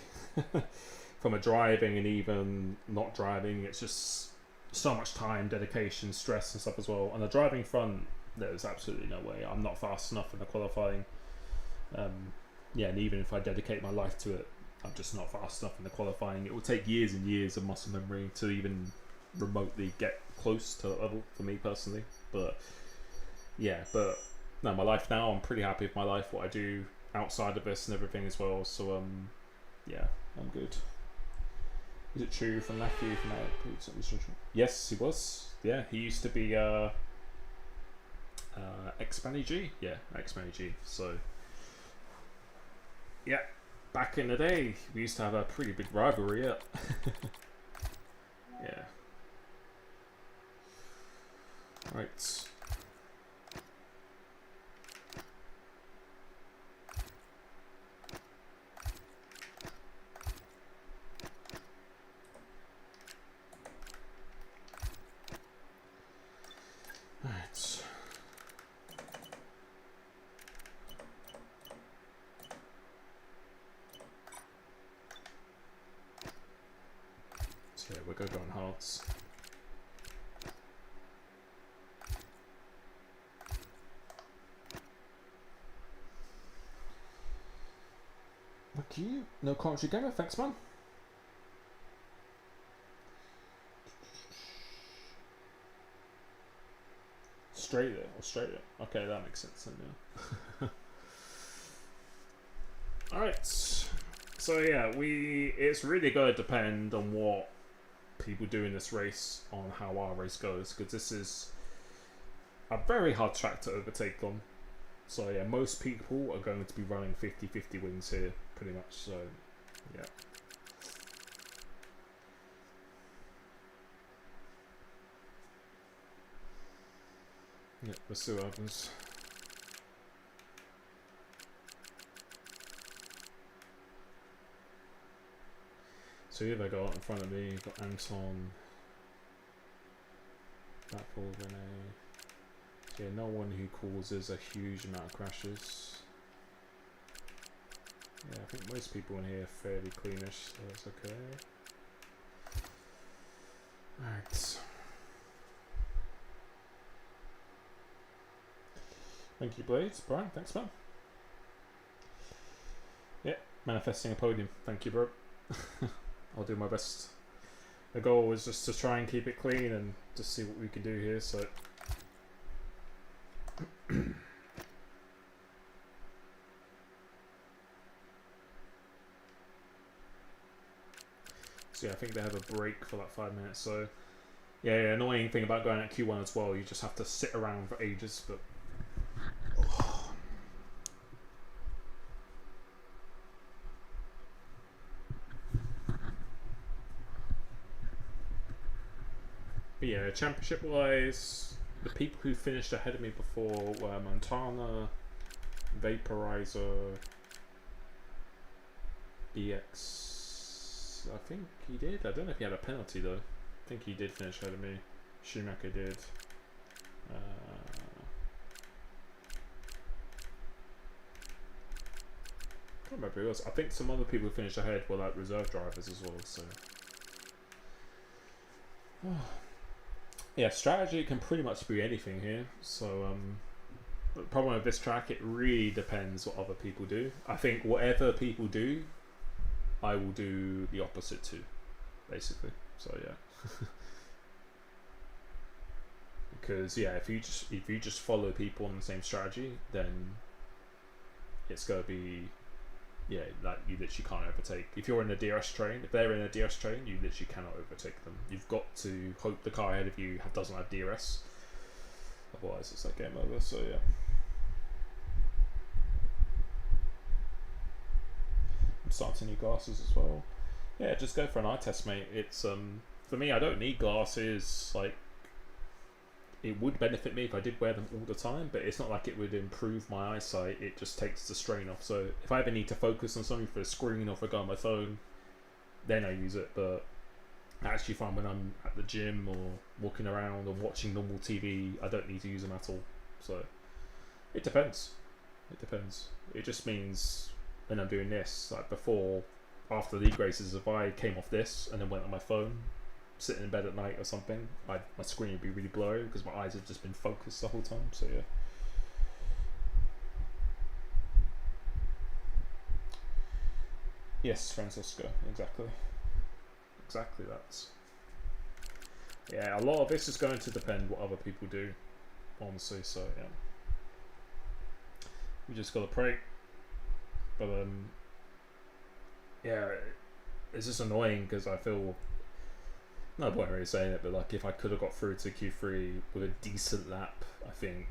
From a driving and even not driving, it's just so much time, dedication, stress and stuff as well. On the driving front, there's absolutely no way. I'm not fast enough in the qualifying. And even if I dedicate my life to it, I'm just not fast enough in the qualifying. It will take years and years of muscle memory to even remotely get close to that level for me personally. But no, my life now, I'm pretty happy with my life, what I do outside of this and everything as well. So I'm good. Is it true from Matthew from that? Yes, he was. Yeah, he used to be X-Manny Yeah, X-Manny So yeah, back in the day, we used to have a pretty big rivalry. Yeah. Yeah. Right. Right. So yeah, we're going to go on hearts. Thank you. No commentary gamer, thanks man. Australia. Okay, that makes sense then, yeah. Alright. So yeah, it's really gonna depend on what people do in this race on how our race goes, because this is a very hard track to overtake on. So yeah, most people are going to be running 50-50 wings here, pretty much, so yeah. Yeah, let's see what happens. So here they got in front of me, you've got Anton, Blackpool, Renee. So yeah, no one who causes a huge amount of crashes. Yeah, I think most people in here are fairly cleanish, so that's okay. Alright. Thank you, Blades. Brian, thanks, man. Yeah, manifesting a podium. Thank you, bro. I'll do my best. The goal was just to try and keep it clean and just see what we can do here, so... So yeah, I think they have a break for like 5 minutes, so... Yeah, annoying thing about going at Q1 as well, you just have to sit around for ages, but... But yeah, championship wise, the people who finished ahead of me before were Montana, Vaporizer, BX. I think he did. I don't know if he had a penalty though. I think he did finish ahead of me. Schumacher did. I can't remember who else. I think some other people who finished ahead were like reserve drivers as well. So. Yeah, strategy can pretty much be anything here. So the problem with this track, it really depends what other people do. I think whatever people do, I will do the opposite to, basically. So yeah. Because yeah, if you just follow people on the same strategy, then it's gonna be like you literally can't overtake. If you're in a DRS train, if they're in a DRS train, you literally cannot overtake them. You've got to hope the car ahead of you doesn't have DRS. Otherwise, it's like game over. So yeah. starting new glasses as well. Yeah, just go for an eye test, mate. It's for me, I don't need glasses. Like, it would benefit me if I did wear them all the time, but it's not like it would improve my eyesight. It just takes the strain off. So if I ever need to focus on something for a screen or if I go on my phone, then I use it. But I actually find when I'm at the gym or walking around or watching normal TV, I don't need to use them at all. So it depends. It depends. It just means when I'm doing this, like before, after league races, if I came off this and then went on my phone, sitting in bed at night or something, my screen would be really blurry because my eyes have just been focused the whole time. So yeah. Yes, Francisco, exactly. Exactly, that's... Yeah, a lot of this is going to depend what other people do, honestly, so yeah. We just gotta pray. But yeah, it's just annoying because I feel... No point really saying it, but like if I could have got through to Q3 with a decent lap, I think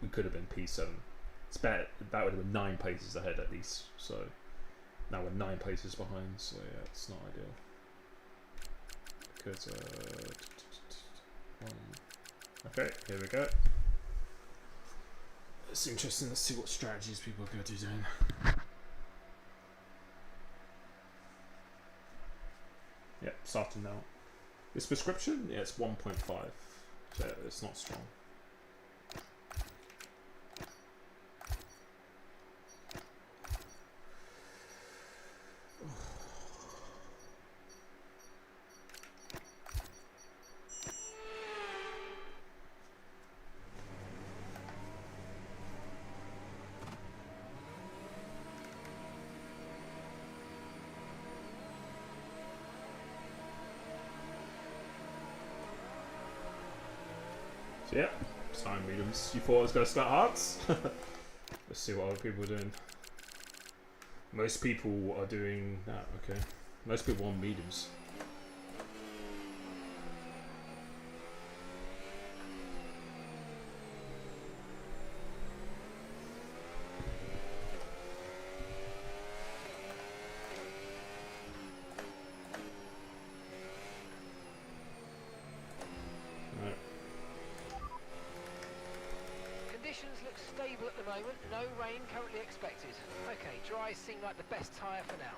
we could have been P7. It's better, that would have been 9 places ahead at least, so now we're 9 places behind, so yeah, it's not ideal. Because, okay, here we go. It's interesting, let's see what strategies people are going to do doing. Yep, starting now. This prescription, yeah, it's 1.5, so it's not strong. So yeah, starting mediums. You thought I was going to start arts? Let's see what other people are doing. Most people are doing that, okay. Most people want mediums. Stable at the moment, no rain currently expected. Okay, dry seem like the best tyre for now.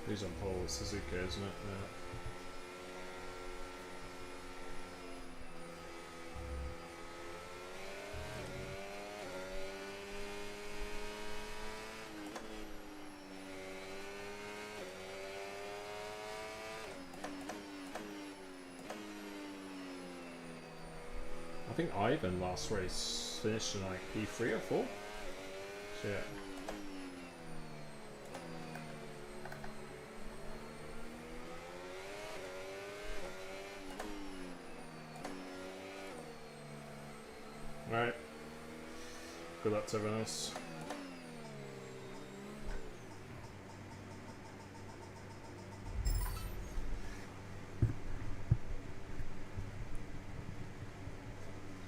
Who's on pole? Suzuki, isn't it? Yeah. I think Ivan last race finished in like P3 or 4. So yeah. Alright. Good luck to everyone else.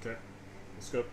Okay, let's go.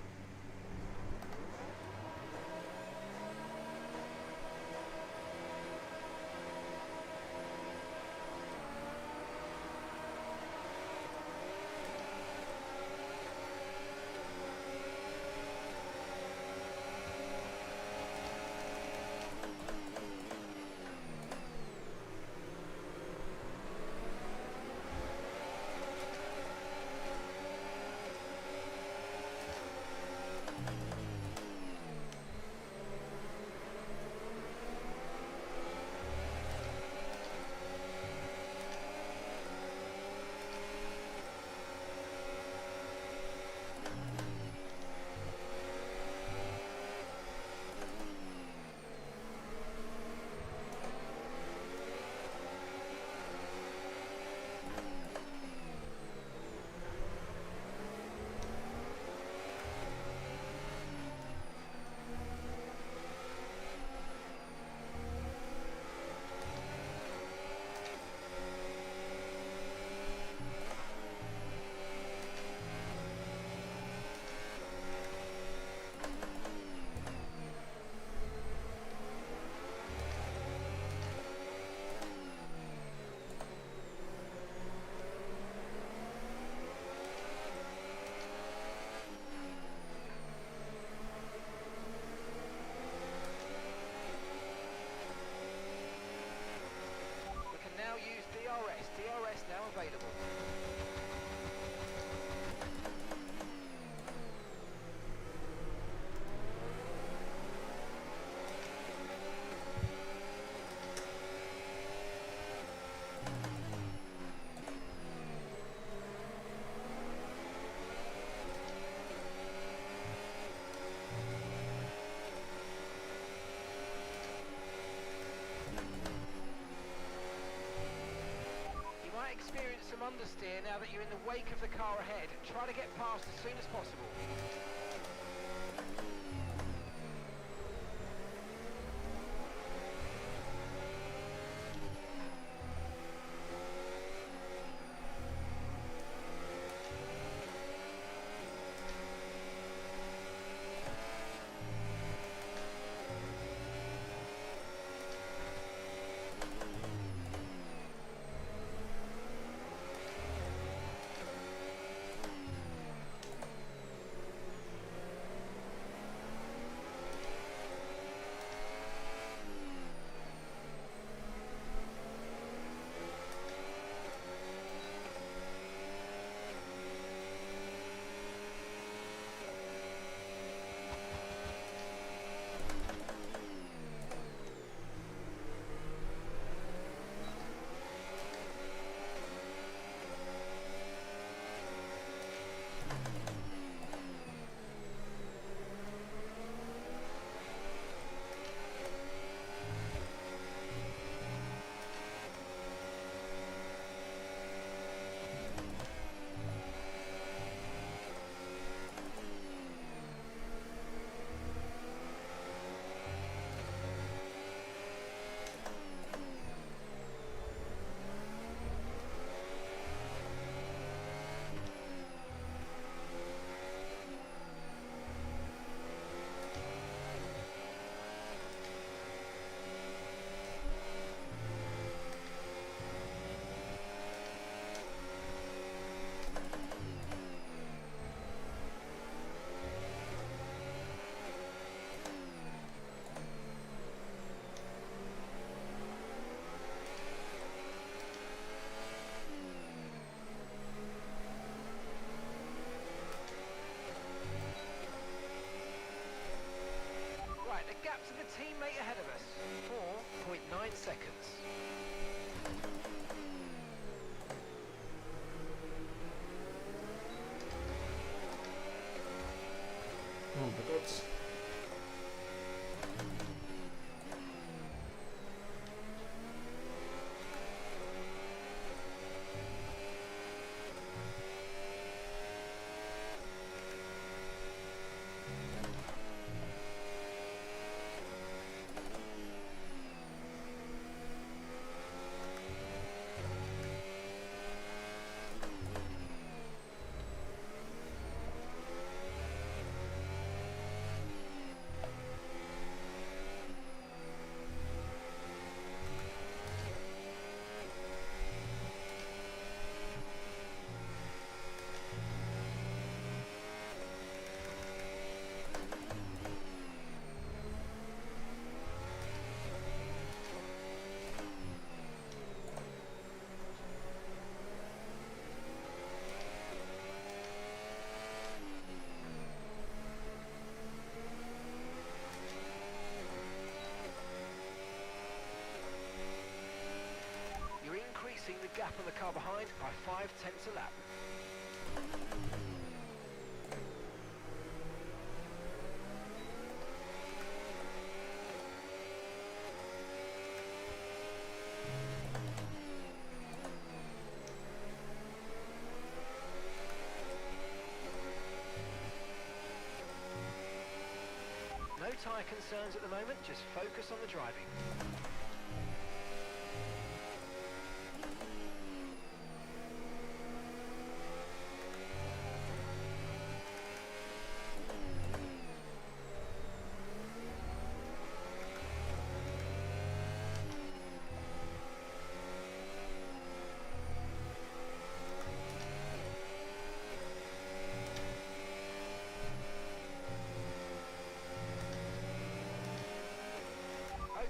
understeer now that you're in the wake of the car ahead. Try to get past as soon as possible. Right, the gap to the teammate ahead of us, 4.9 seconds. Oh my god. You're increasing the gap on the car behind by 0.5 a lap. No tyre concerns at the moment, just focus on the driving.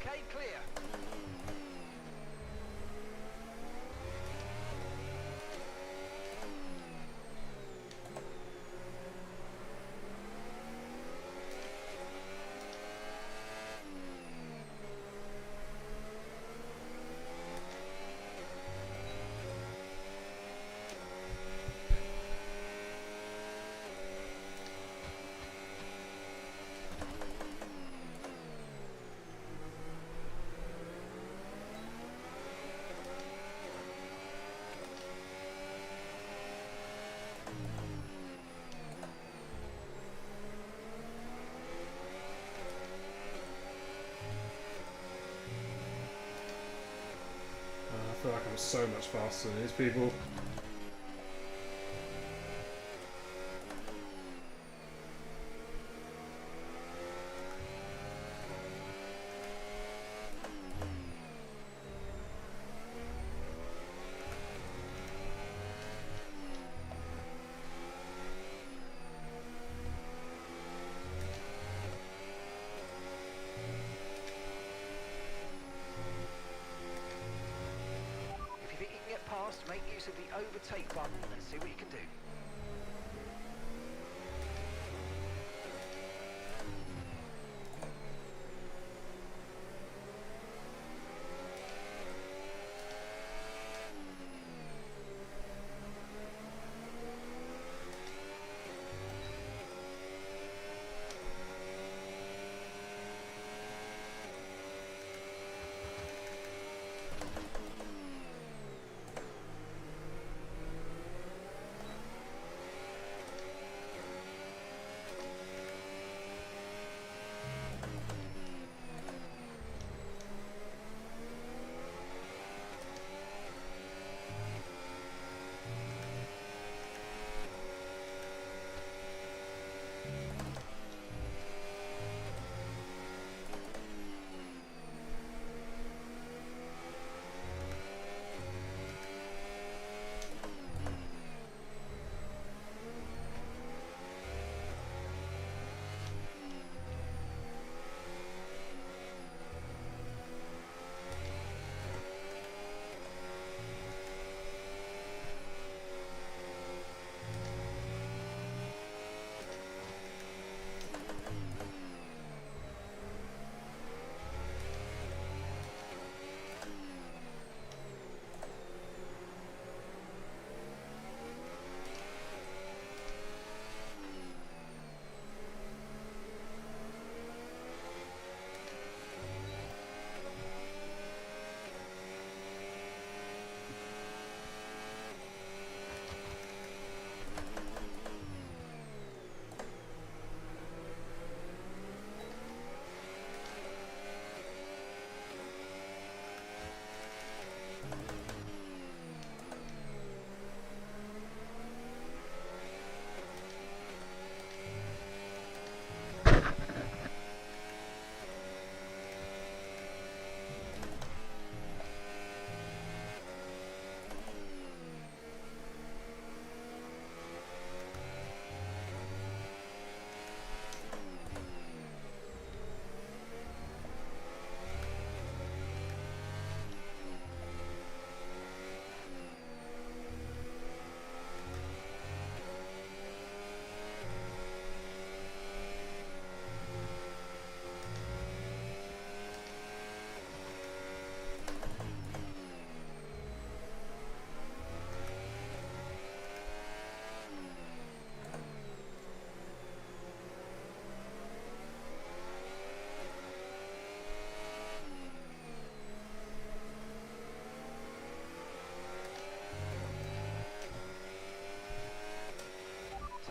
Okay, clear. feel like I'm so much faster than these people. If you think you can get past, make use of the overtake button. Let's see what you can do.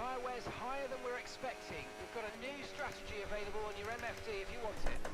Tyre wear's higher than we're expecting. We've got a new strategy available on your MFD if you want it.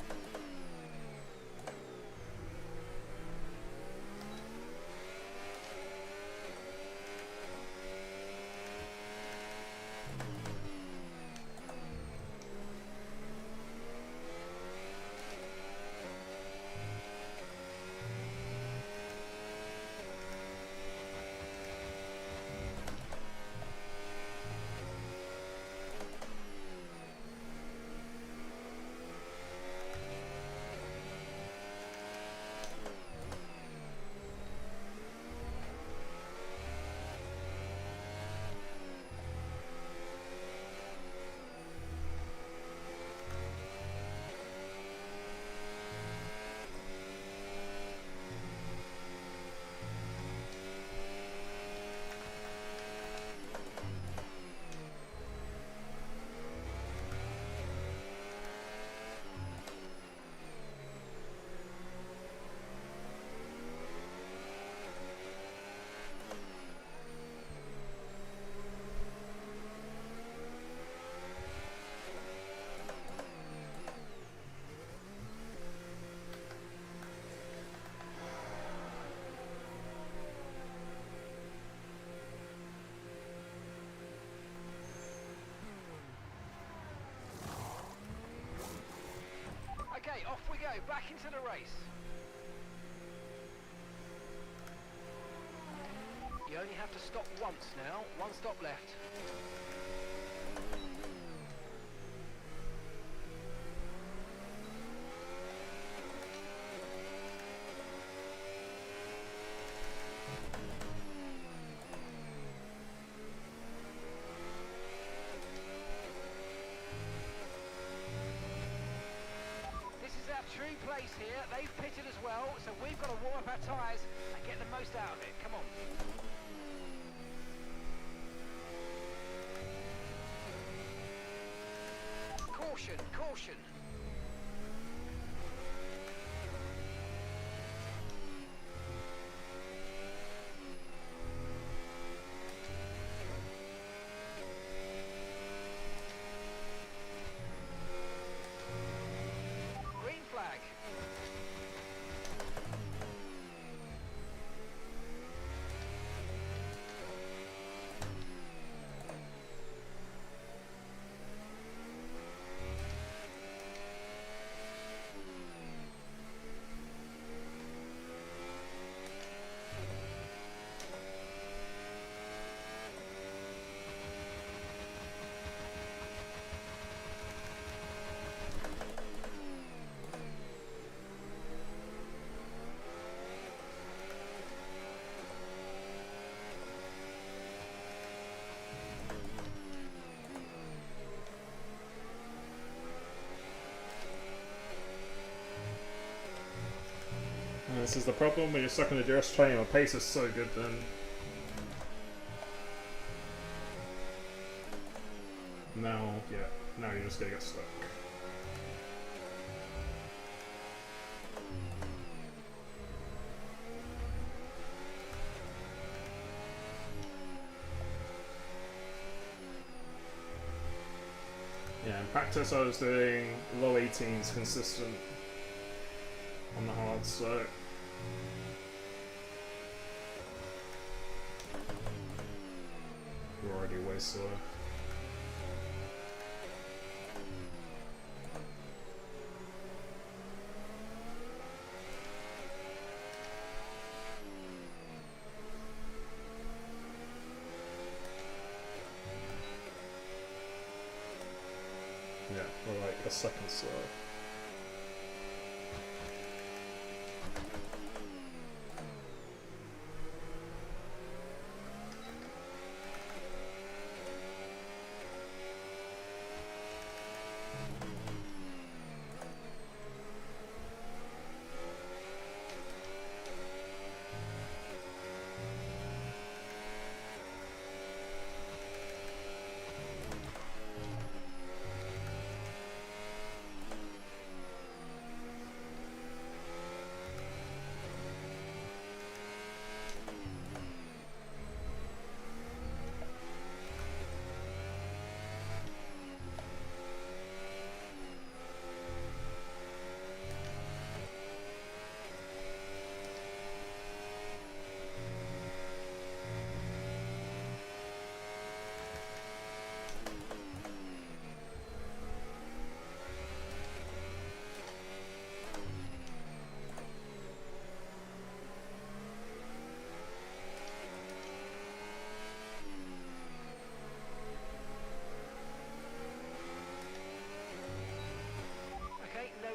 go, back into the race. You only have to stop once now, one stop left. True place here, they've pitted as well, so we've got to warm up our tyres and get the most out of it. Come on. Caution, caution. And this is the problem when you're stuck in a DRS train. My pace is so good then. Now, yeah, now you're just gonna get stuck. Yeah, in practice I was doing low 18s consistent on the hard, so we're already way slow. Yeah, we're like a second slow.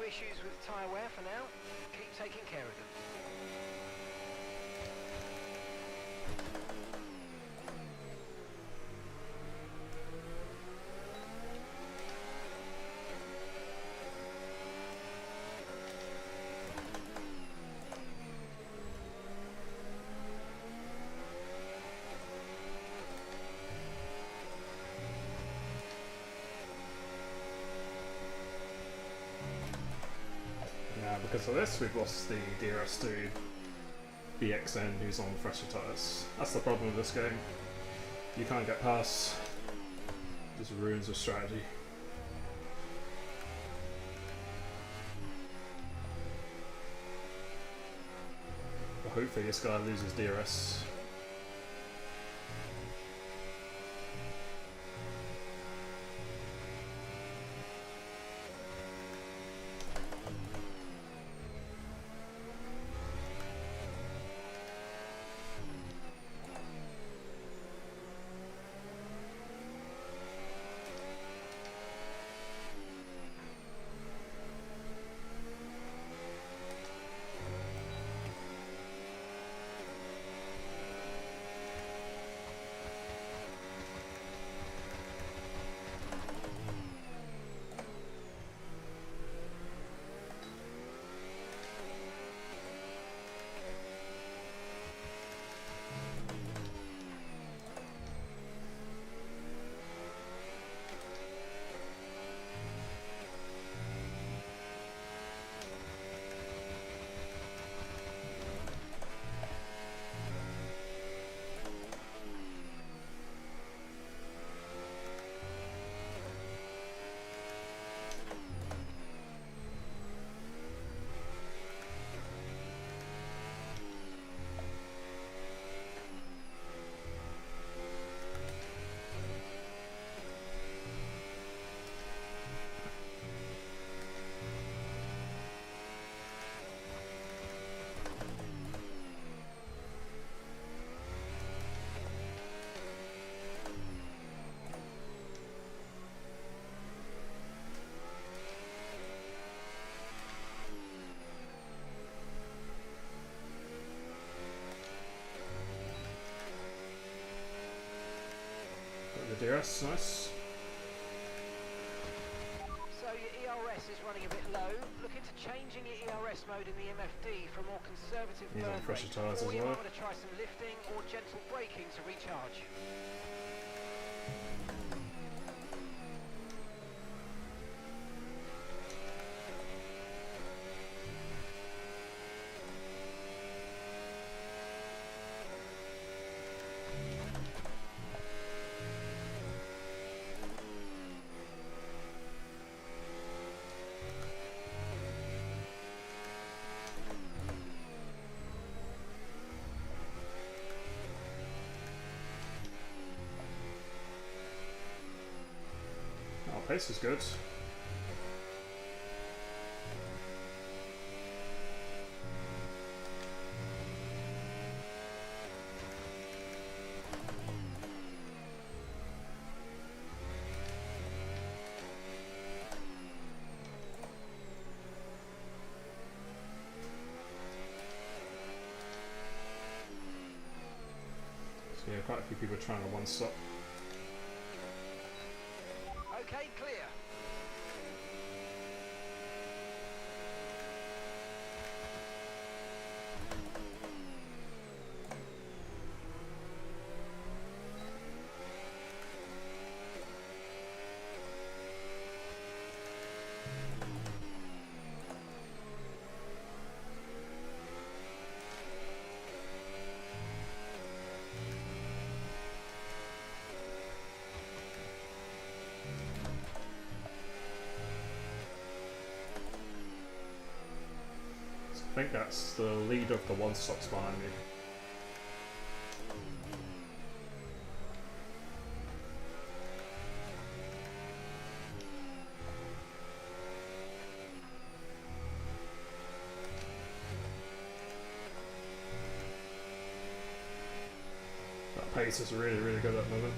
Issues with tyre wear for now. Keep taking care of them. Because of this, we've lost the DRS to BXN, who's on fresher tyres. That's the problem with this game. You can't get past. Just ruins your strategy. But hopefully this guy loses DRS. ERS, nice. So your ERS is running a bit low. Look into changing your ERS mode in the MFD for a more conservative He's on burn fresher rate. tyres Or as you well. might want to try some lifting or gentle braking to recharge. Oh, pace is good. So yeah, quite a few people trying to one stop. Okay, clear. I think that's the leader of the one stops behind me. That pace is really, really good at the moment.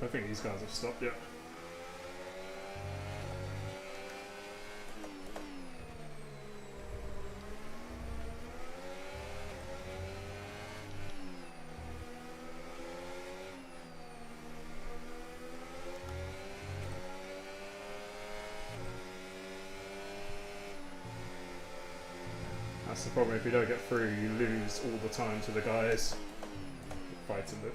I think these guys have stopped yet. That's the problem, if you don't get through, you lose all the time to the guys you're fighting with.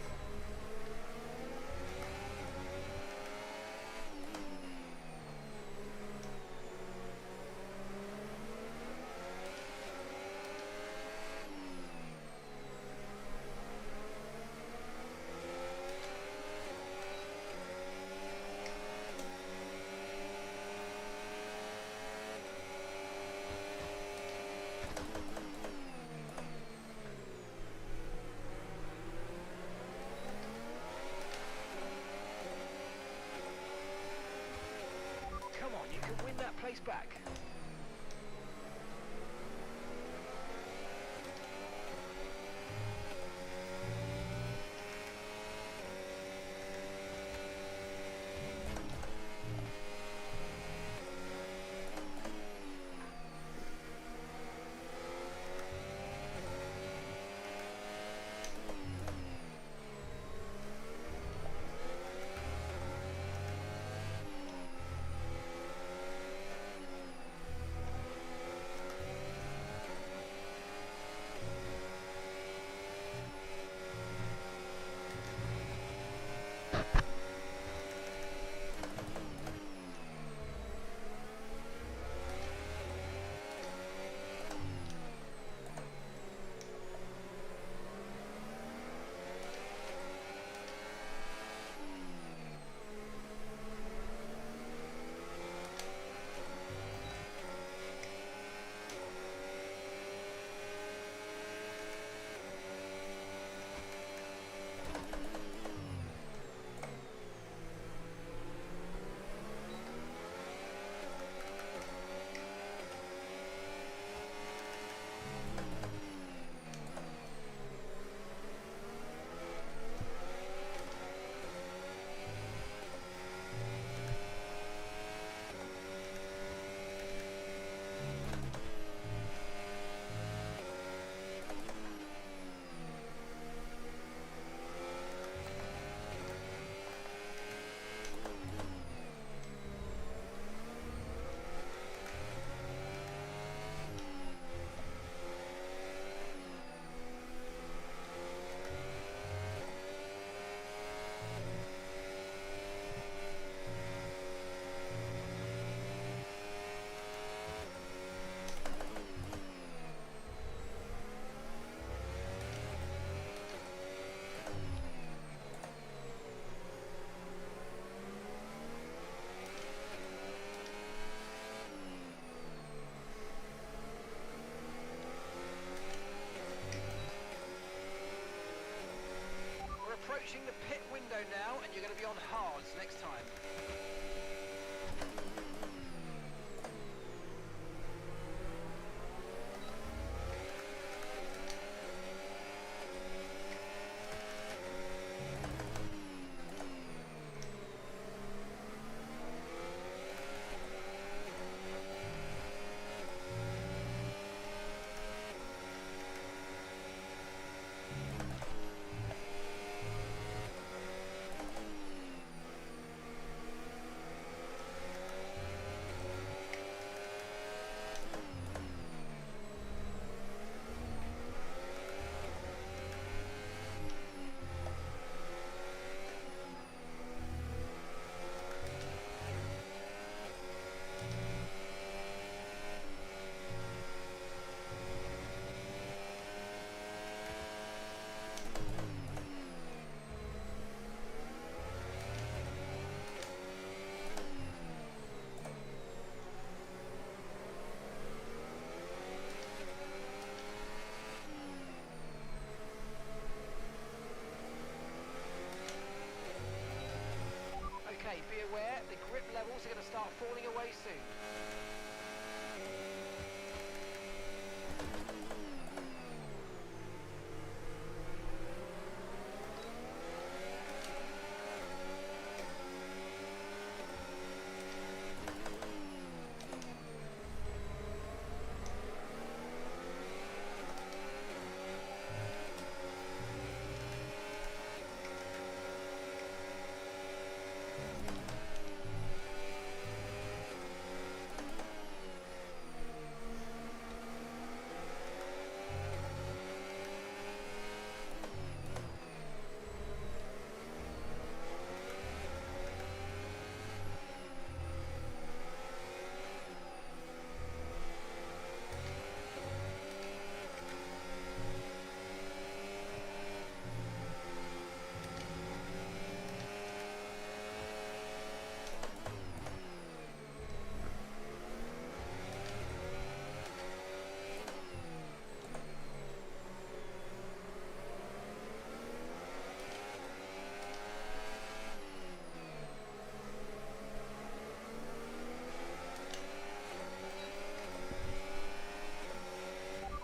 approaching the pit window now, and you're going to be on hards next time. Okay, be aware, the grip levels are going to start falling away soon.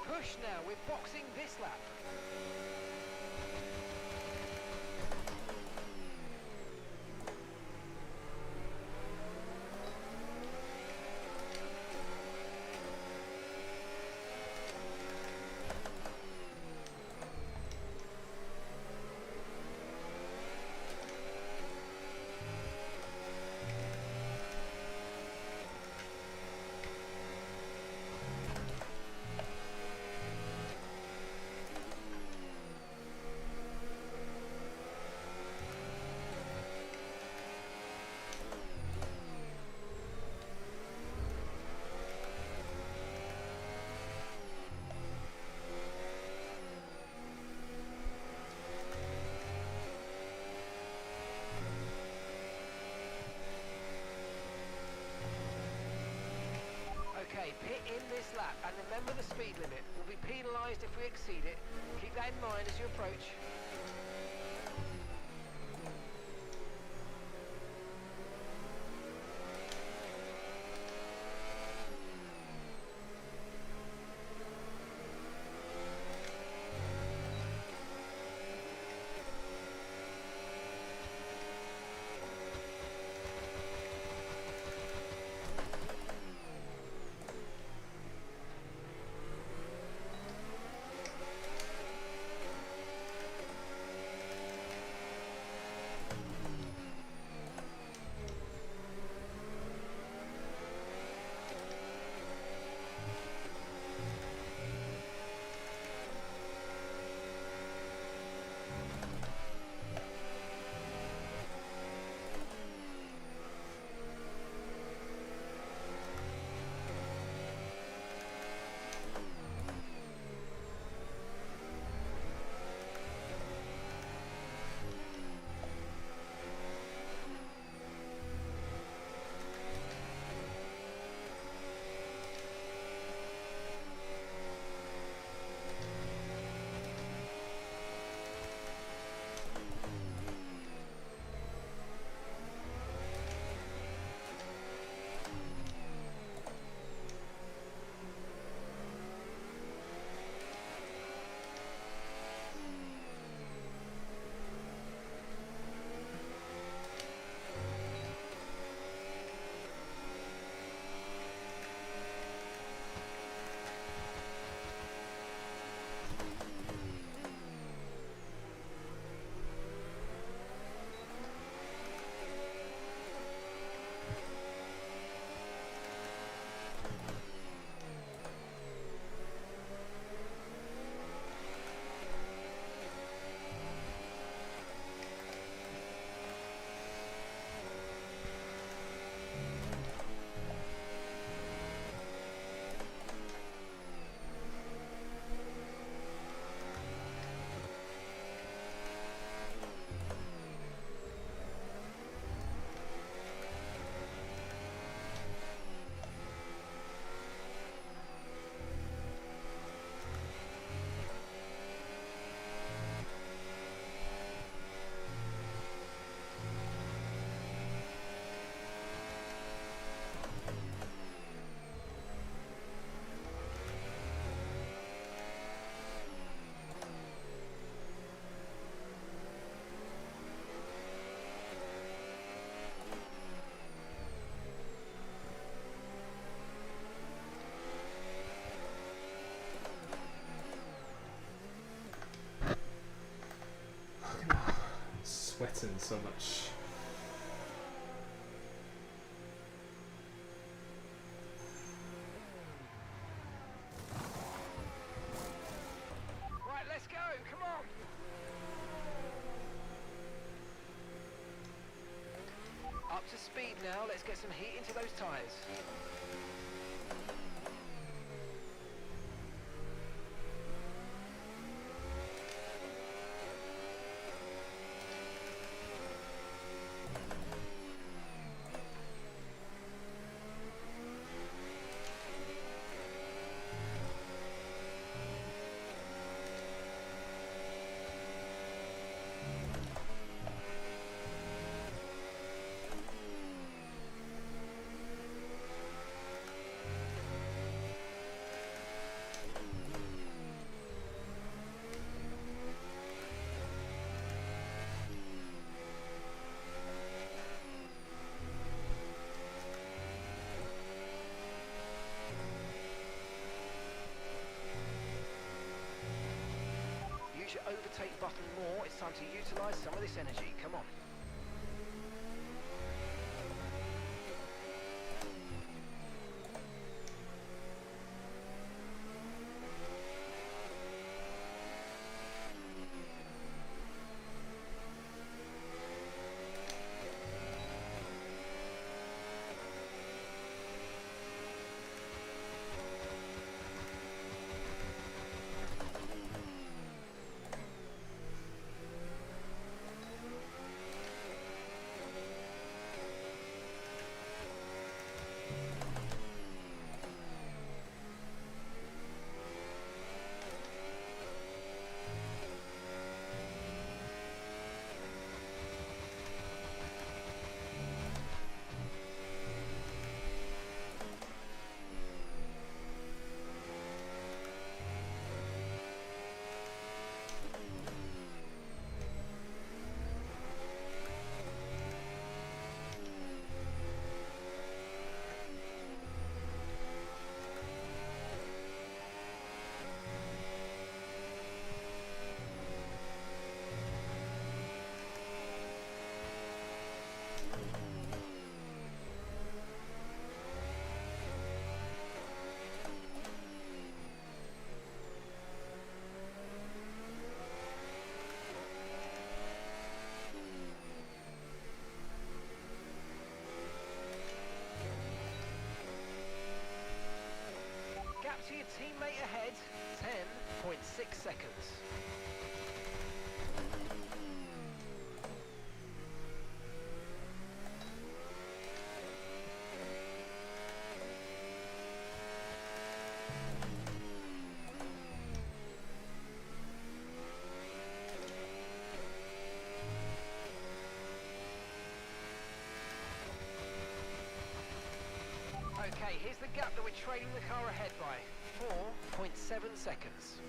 Push now, we're boxing this lap. Okay, pit in this lap, and remember the speed limit. We'll be penalised if we exceed it. Keep that in mind as you approach. in so much. Right, let's go. Come on. Up to speed now. Let's get some heat into those tyres. Use your overtake button more. It's time to utilise some of this energy. Come on. Gap to your teammate ahead, 10.6 seconds. Okay, here's the gap that we're trailing the car ahead by. 4.7 seconds.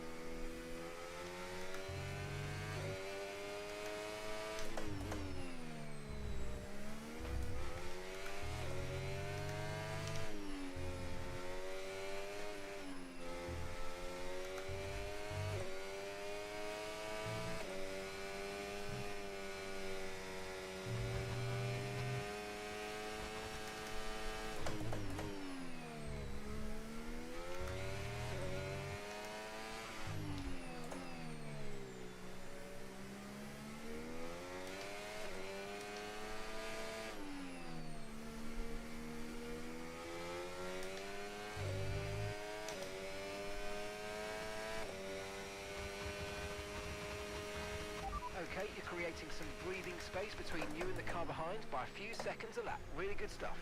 Okay, you're creating some breathing space between you and the car behind by a few seconds a lap. Really good stuff.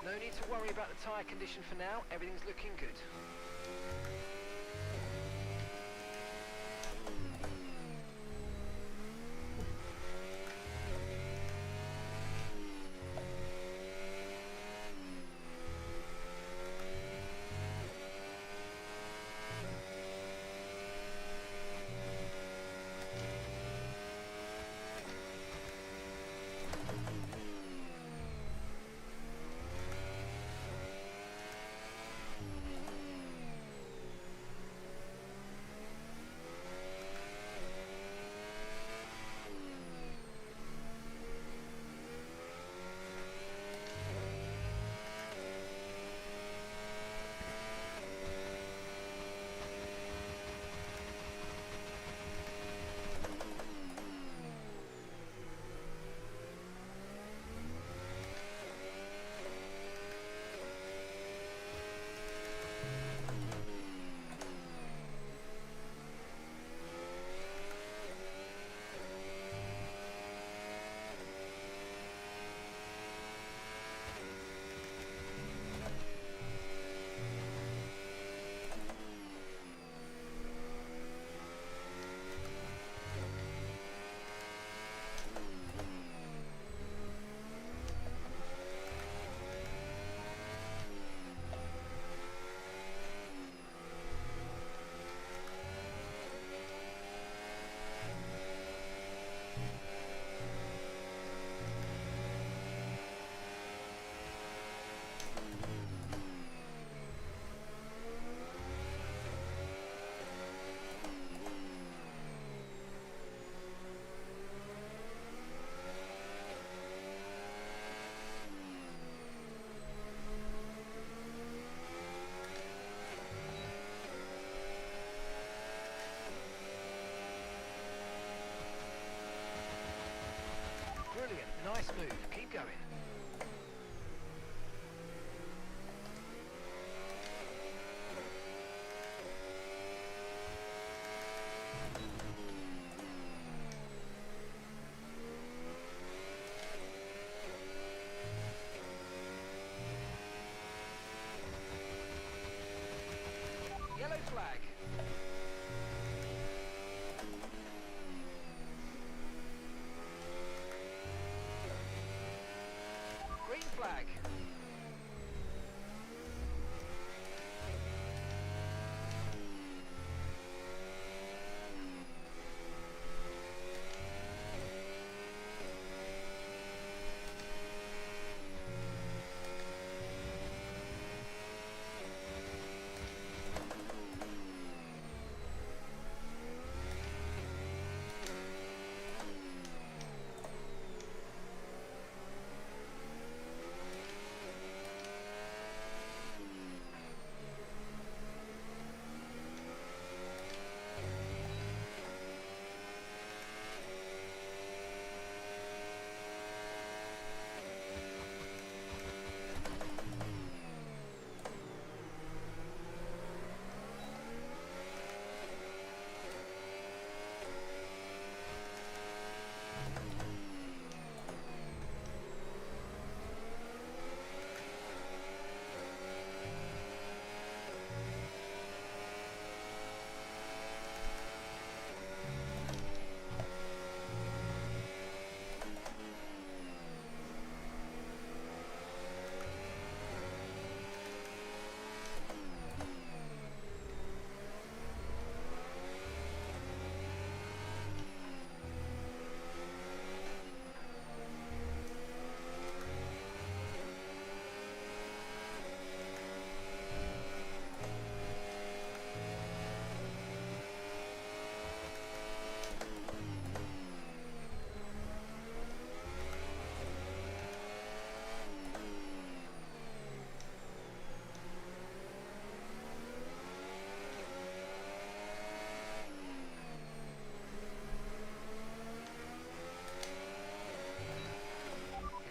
No need to worry about the tyre condition for now. Everything's looking good. Nice move. Keep going. Yellow flag. Green flag.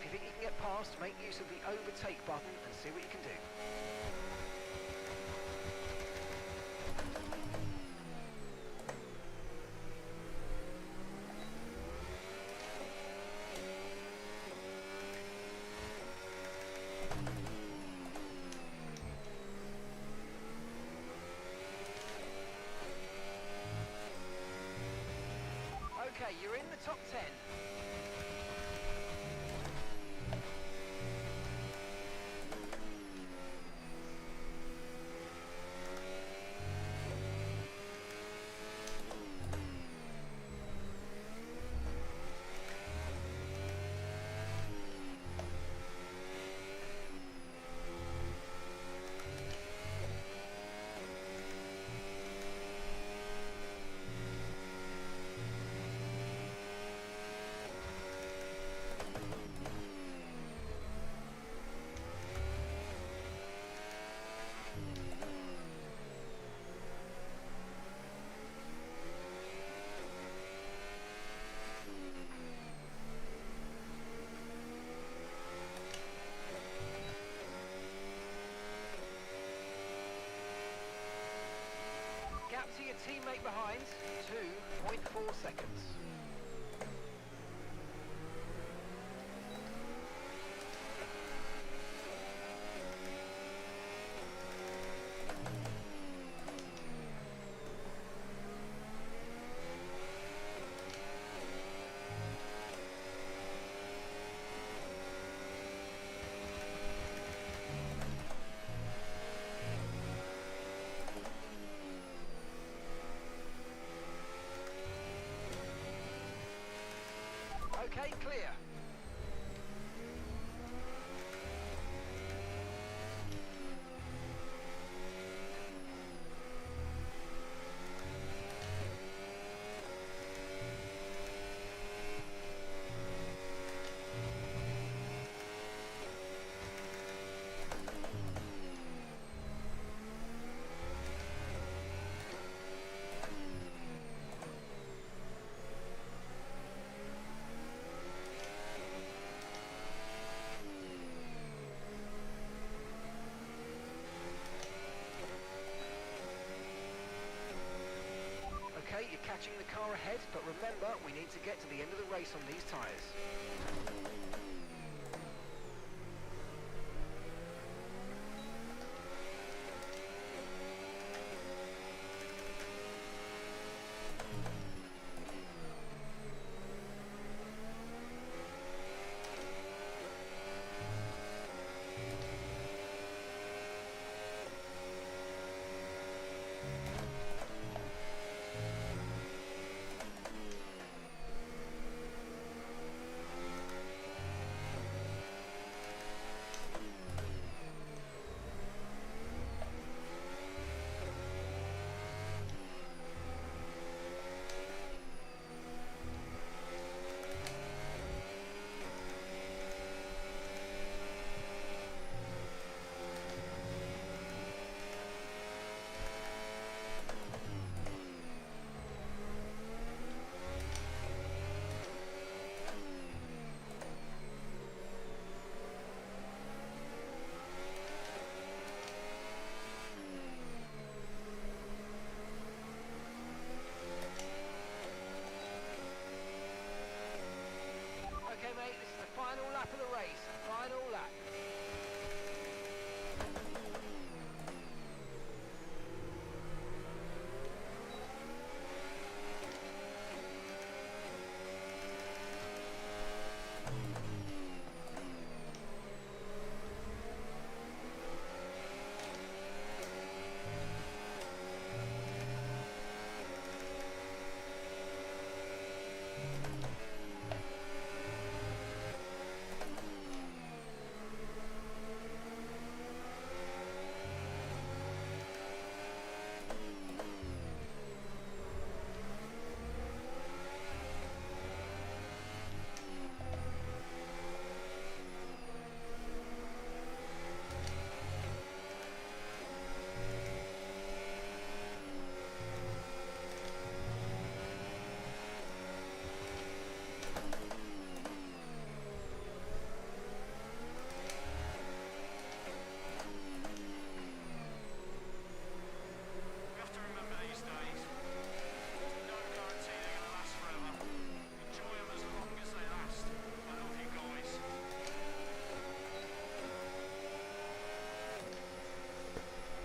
If you think you can get past, make use of the overtake button and see what you can do. Okay, you're in the top 10. Gap to your teammate behind, 2.4 seconds. Okay, clear. edging the car ahead, but remember, we need to get to the end of the race on these tyres. Okay, mate, this is the final lap of the race. Final lap.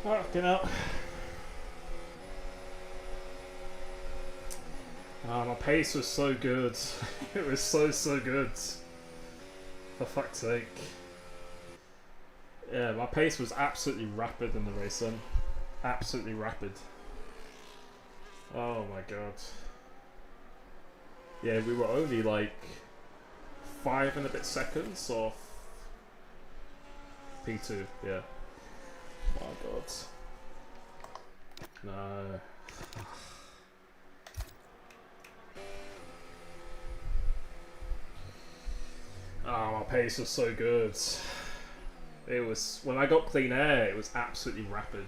Fucking hell. My pace was so good. It was so good. For fuck's sake. Yeah, my pace was absolutely rapid in the race then. Absolutely rapid. Oh my god. Yeah, we were only like 5 and a bit seconds off P2, yeah. Oh my god. No. Oh, my pace was so good. It was, when I got clean air, it was absolutely rapid.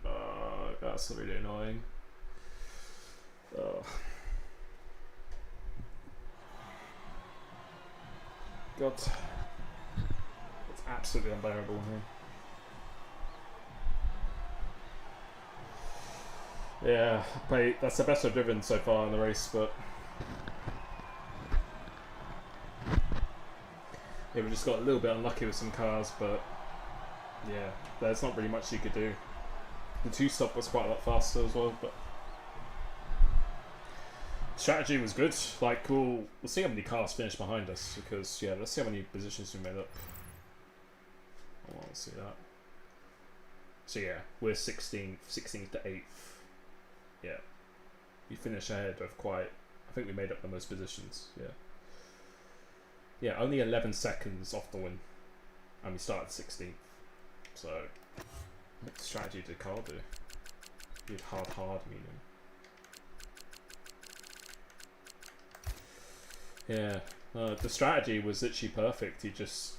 Oh, that's really annoying. Oh. God. It's absolutely unbearable here. Yeah, that's the best I've driven so far in the race, but yeah, we just got a little bit unlucky with some cars, but yeah, there's not really much you could do. The 2-stop was quite a lot faster as well, but strategy was good. Like, we'll see how many cars finish behind us, because yeah, let's see how many positions we made up. I want to see that. So yeah, we're 16th to 8th. Yeah, we finished ahead of quite. I think we made up the most positions. Yeah. Yeah, only 11 seconds off the win, and we started 16th. So, what strategy did Carl do? He did hard, meaning. Yeah, the strategy was literally perfect. He just,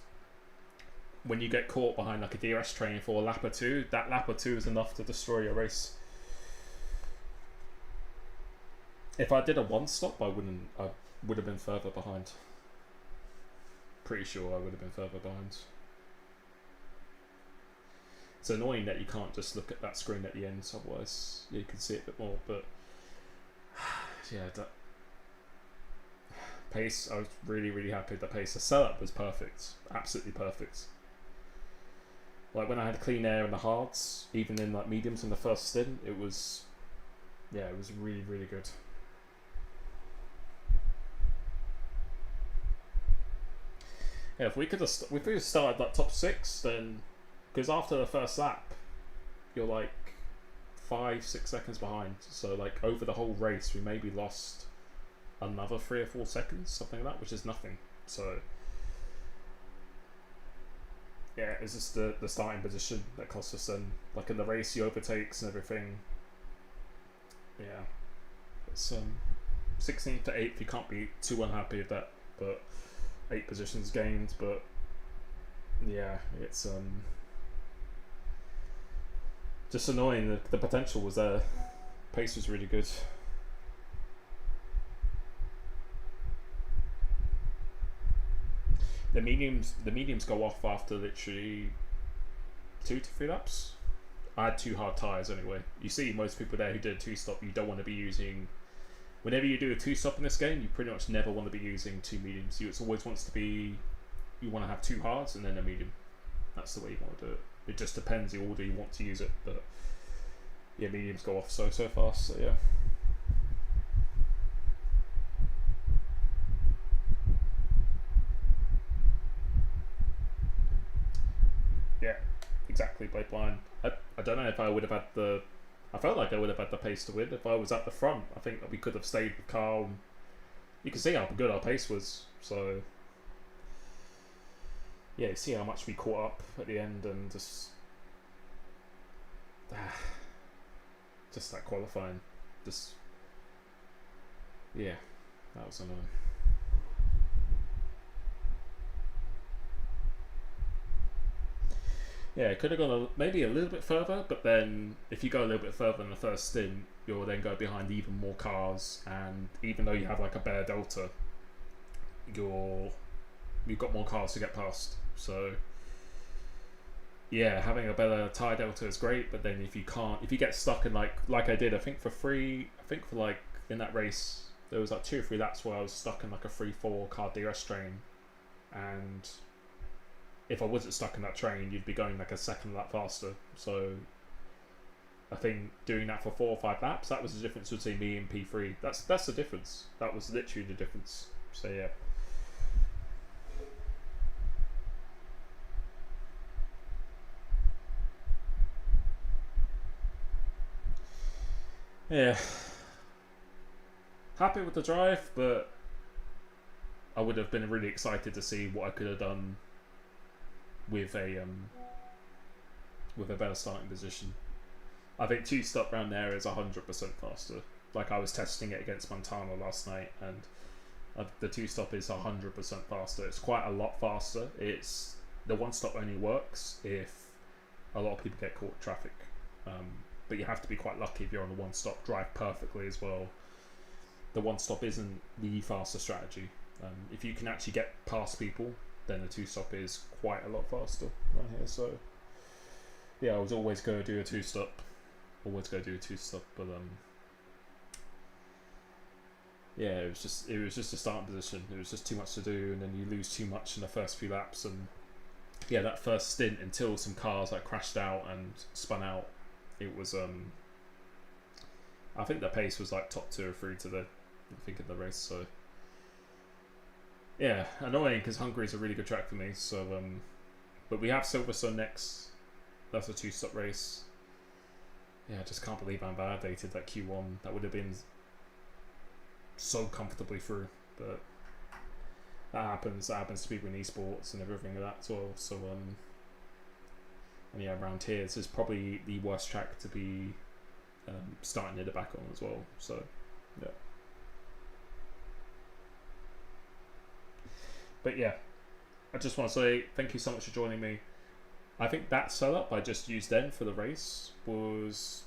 when you get caught behind like a DRS train for a lap or two, that lap or two is enough to destroy your race. If I did a 1-stop, I would have been further behind. Pretty sure I would have been further behind. It's annoying that you can't just look at that screen at the end, otherwise you can see it a bit more, but yeah, that pace. I was really happy with the pace. The setup was perfect, absolutely perfect. Like when I had clean air in the hards, even in like mediums in the first stint, it was, yeah, it was really good. Yeah, if we could have started like top 6, then because after the first lap, you're like 5-6 seconds behind. So like over the whole race, we maybe lost another 3 or 4 seconds, something like that, which is nothing. So yeah, it's just the starting position that cost us. Then like in the race, the overtakes and everything. Yeah, it's 16th to 8th. You can't be too unhappy with that, but 8 positions gained. But yeah, it's just annoying. The potential was there. Pace was really good. The mediums go off after literally 2 to 3 laps. I had 2 hard tyres anyway. You see most people there who did a 2-stop, you don't want to be using. Whenever you do a 2-stop in this game, you pretty much never want to be using 2 mediums. It always wants to be, you want to have 2 hards and then a medium. That's the way you want to do it. It just depends the order you want to use it, but yeah, mediums go off so fast. So yeah. Yeah, exactly. Pipeline. I don't know if I would have had the. I felt like I would have had the pace to win if I was at the front. I think that we could have stayed with Carl. You can see how good our pace was. So yeah, you see how much we caught up at the end and just that qualifying. Just yeah, that was annoying. Yeah, it could have gone maybe a little bit further, but then if you go a little bit further than the first stint, you'll then go behind even more cars, and even though you have like a bare delta, you've got more cars to get past. So yeah, having a better tyre delta is great, but then if you get stuck in like I did, I think for like in that race there was like 2 or 3 laps where I was stuck in like a 3-4 car DRS train, and if I wasn't stuck in that train, you'd be going like a second lap faster. So I think doing that for 4 or 5 laps, that was the difference between me and P3. That's the difference. That was literally the difference. So yeah. Yeah. Happy with the drive, but I would have been really excited to see what I could have done with a better starting position. I think 2-stop round there is 100% faster. Like I was testing it against Montana last night, and the 2-stop is 100% faster. It's quite a lot faster. It's the 1-stop only works if a lot of people get caught in traffic, but you have to be quite lucky if you're on the 1-stop. Drive perfectly as well. The 1-stop isn't the faster strategy. If you can actually get past people, then the 2-stop is quite a lot faster right here. So yeah, I was always going to do a 2-stop. But yeah, it was just a starting position. It was just too much to do, and then you lose too much in the first few laps. And yeah, that first stint until some cars like crashed out and spun out, it was I think the pace was like top 2 or 3 to the in the race. So yeah, annoying because Hungary is a really good track for me. So but we have Silverstone next. That's a 2-stop race. Yeah, I just can't believe I invalidated that Q1. That would have been so comfortably through, but that happens. That happens to people in esports and everything like that as well. So and yeah, around here, this is probably the worst track to be starting near the back on as well. So yeah. But yeah, I just want to say thank you so much for joining me. I think that setup I just used then for the race was,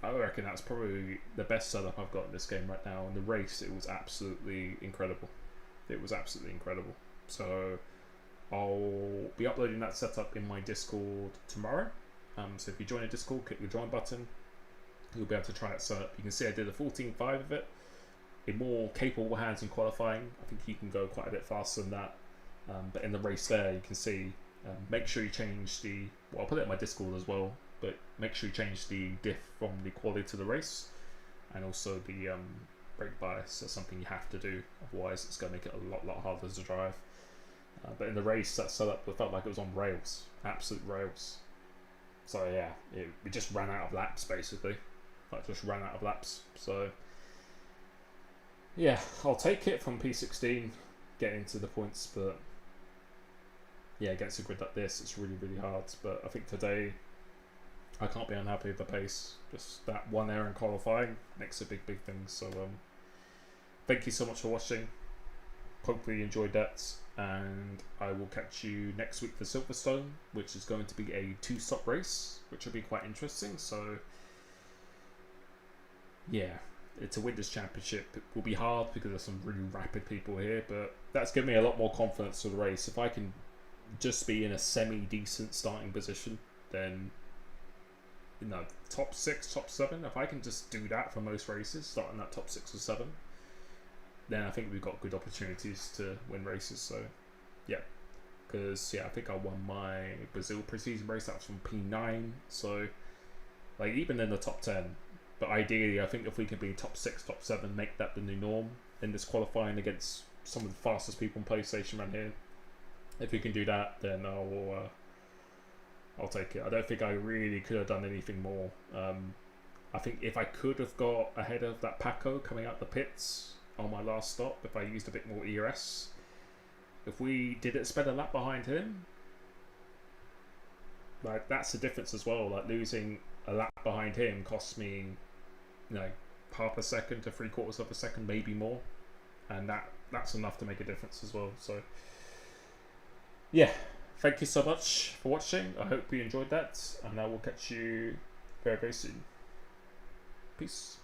I reckon that's probably the best setup I've got in this game right now. In the race, it was absolutely incredible. So I'll be uploading that setup in my Discord tomorrow. So if you join a Discord, click the join button. You'll be able to try it set up. You can see I did a 14.5 of it. in more capable hands in qualifying, I think he can go quite a bit faster than that. But in the race there, you can see, make sure you change the, well, I'll put it in my Discord as well, but make sure you change the diff from the quality to the race, and also the brake bias. That's something you have to do, otherwise it's going to make it a lot harder to drive. But in the race, that setup, it felt like it was on rails, absolute rails. So yeah, we just ran out of laps basically, So yeah, I'll take it from P16, getting into the points, but yeah, against a grid like this, it's really hard. But I think today, I can't be unhappy with the pace. Just that one error in qualifying makes a big thing. So thank you so much for watching. Hopefully you enjoyed that, and I will catch you next week for Silverstone, which is going to be a 2-stop race, which will be quite interesting. So yeah, to win this championship, it will be hard because there's some really rapid people here, but that's given me a lot more confidence for the race. If I can just be in a semi-decent starting position, then, you know, top 6, top 7, if I can just do that for most races, starting that top 6 or 7, then I think we've got good opportunities to win races. So yeah, because yeah, I think I won my Brazil preseason race, that was from P9, so like even in the top 10, but ideally I think if we can be top 6, top 7, make that the new norm in this qualifying against some of the fastest people on PlayStation around here, if we can do that, then I'll take it. I don't think I really could have done anything more. I think if I could have got ahead of that Paco coming out the pits on my last stop, if I used a bit more ERS, if we didn't spend a lap behind him, like that's the difference as well. Like losing a lap behind him costs me, you know, half a second to 3/4 of a second, maybe more, and that's enough to make a difference as well. So yeah, thank you so much for watching. I hope you enjoyed that, and I will catch you very soon. Peace.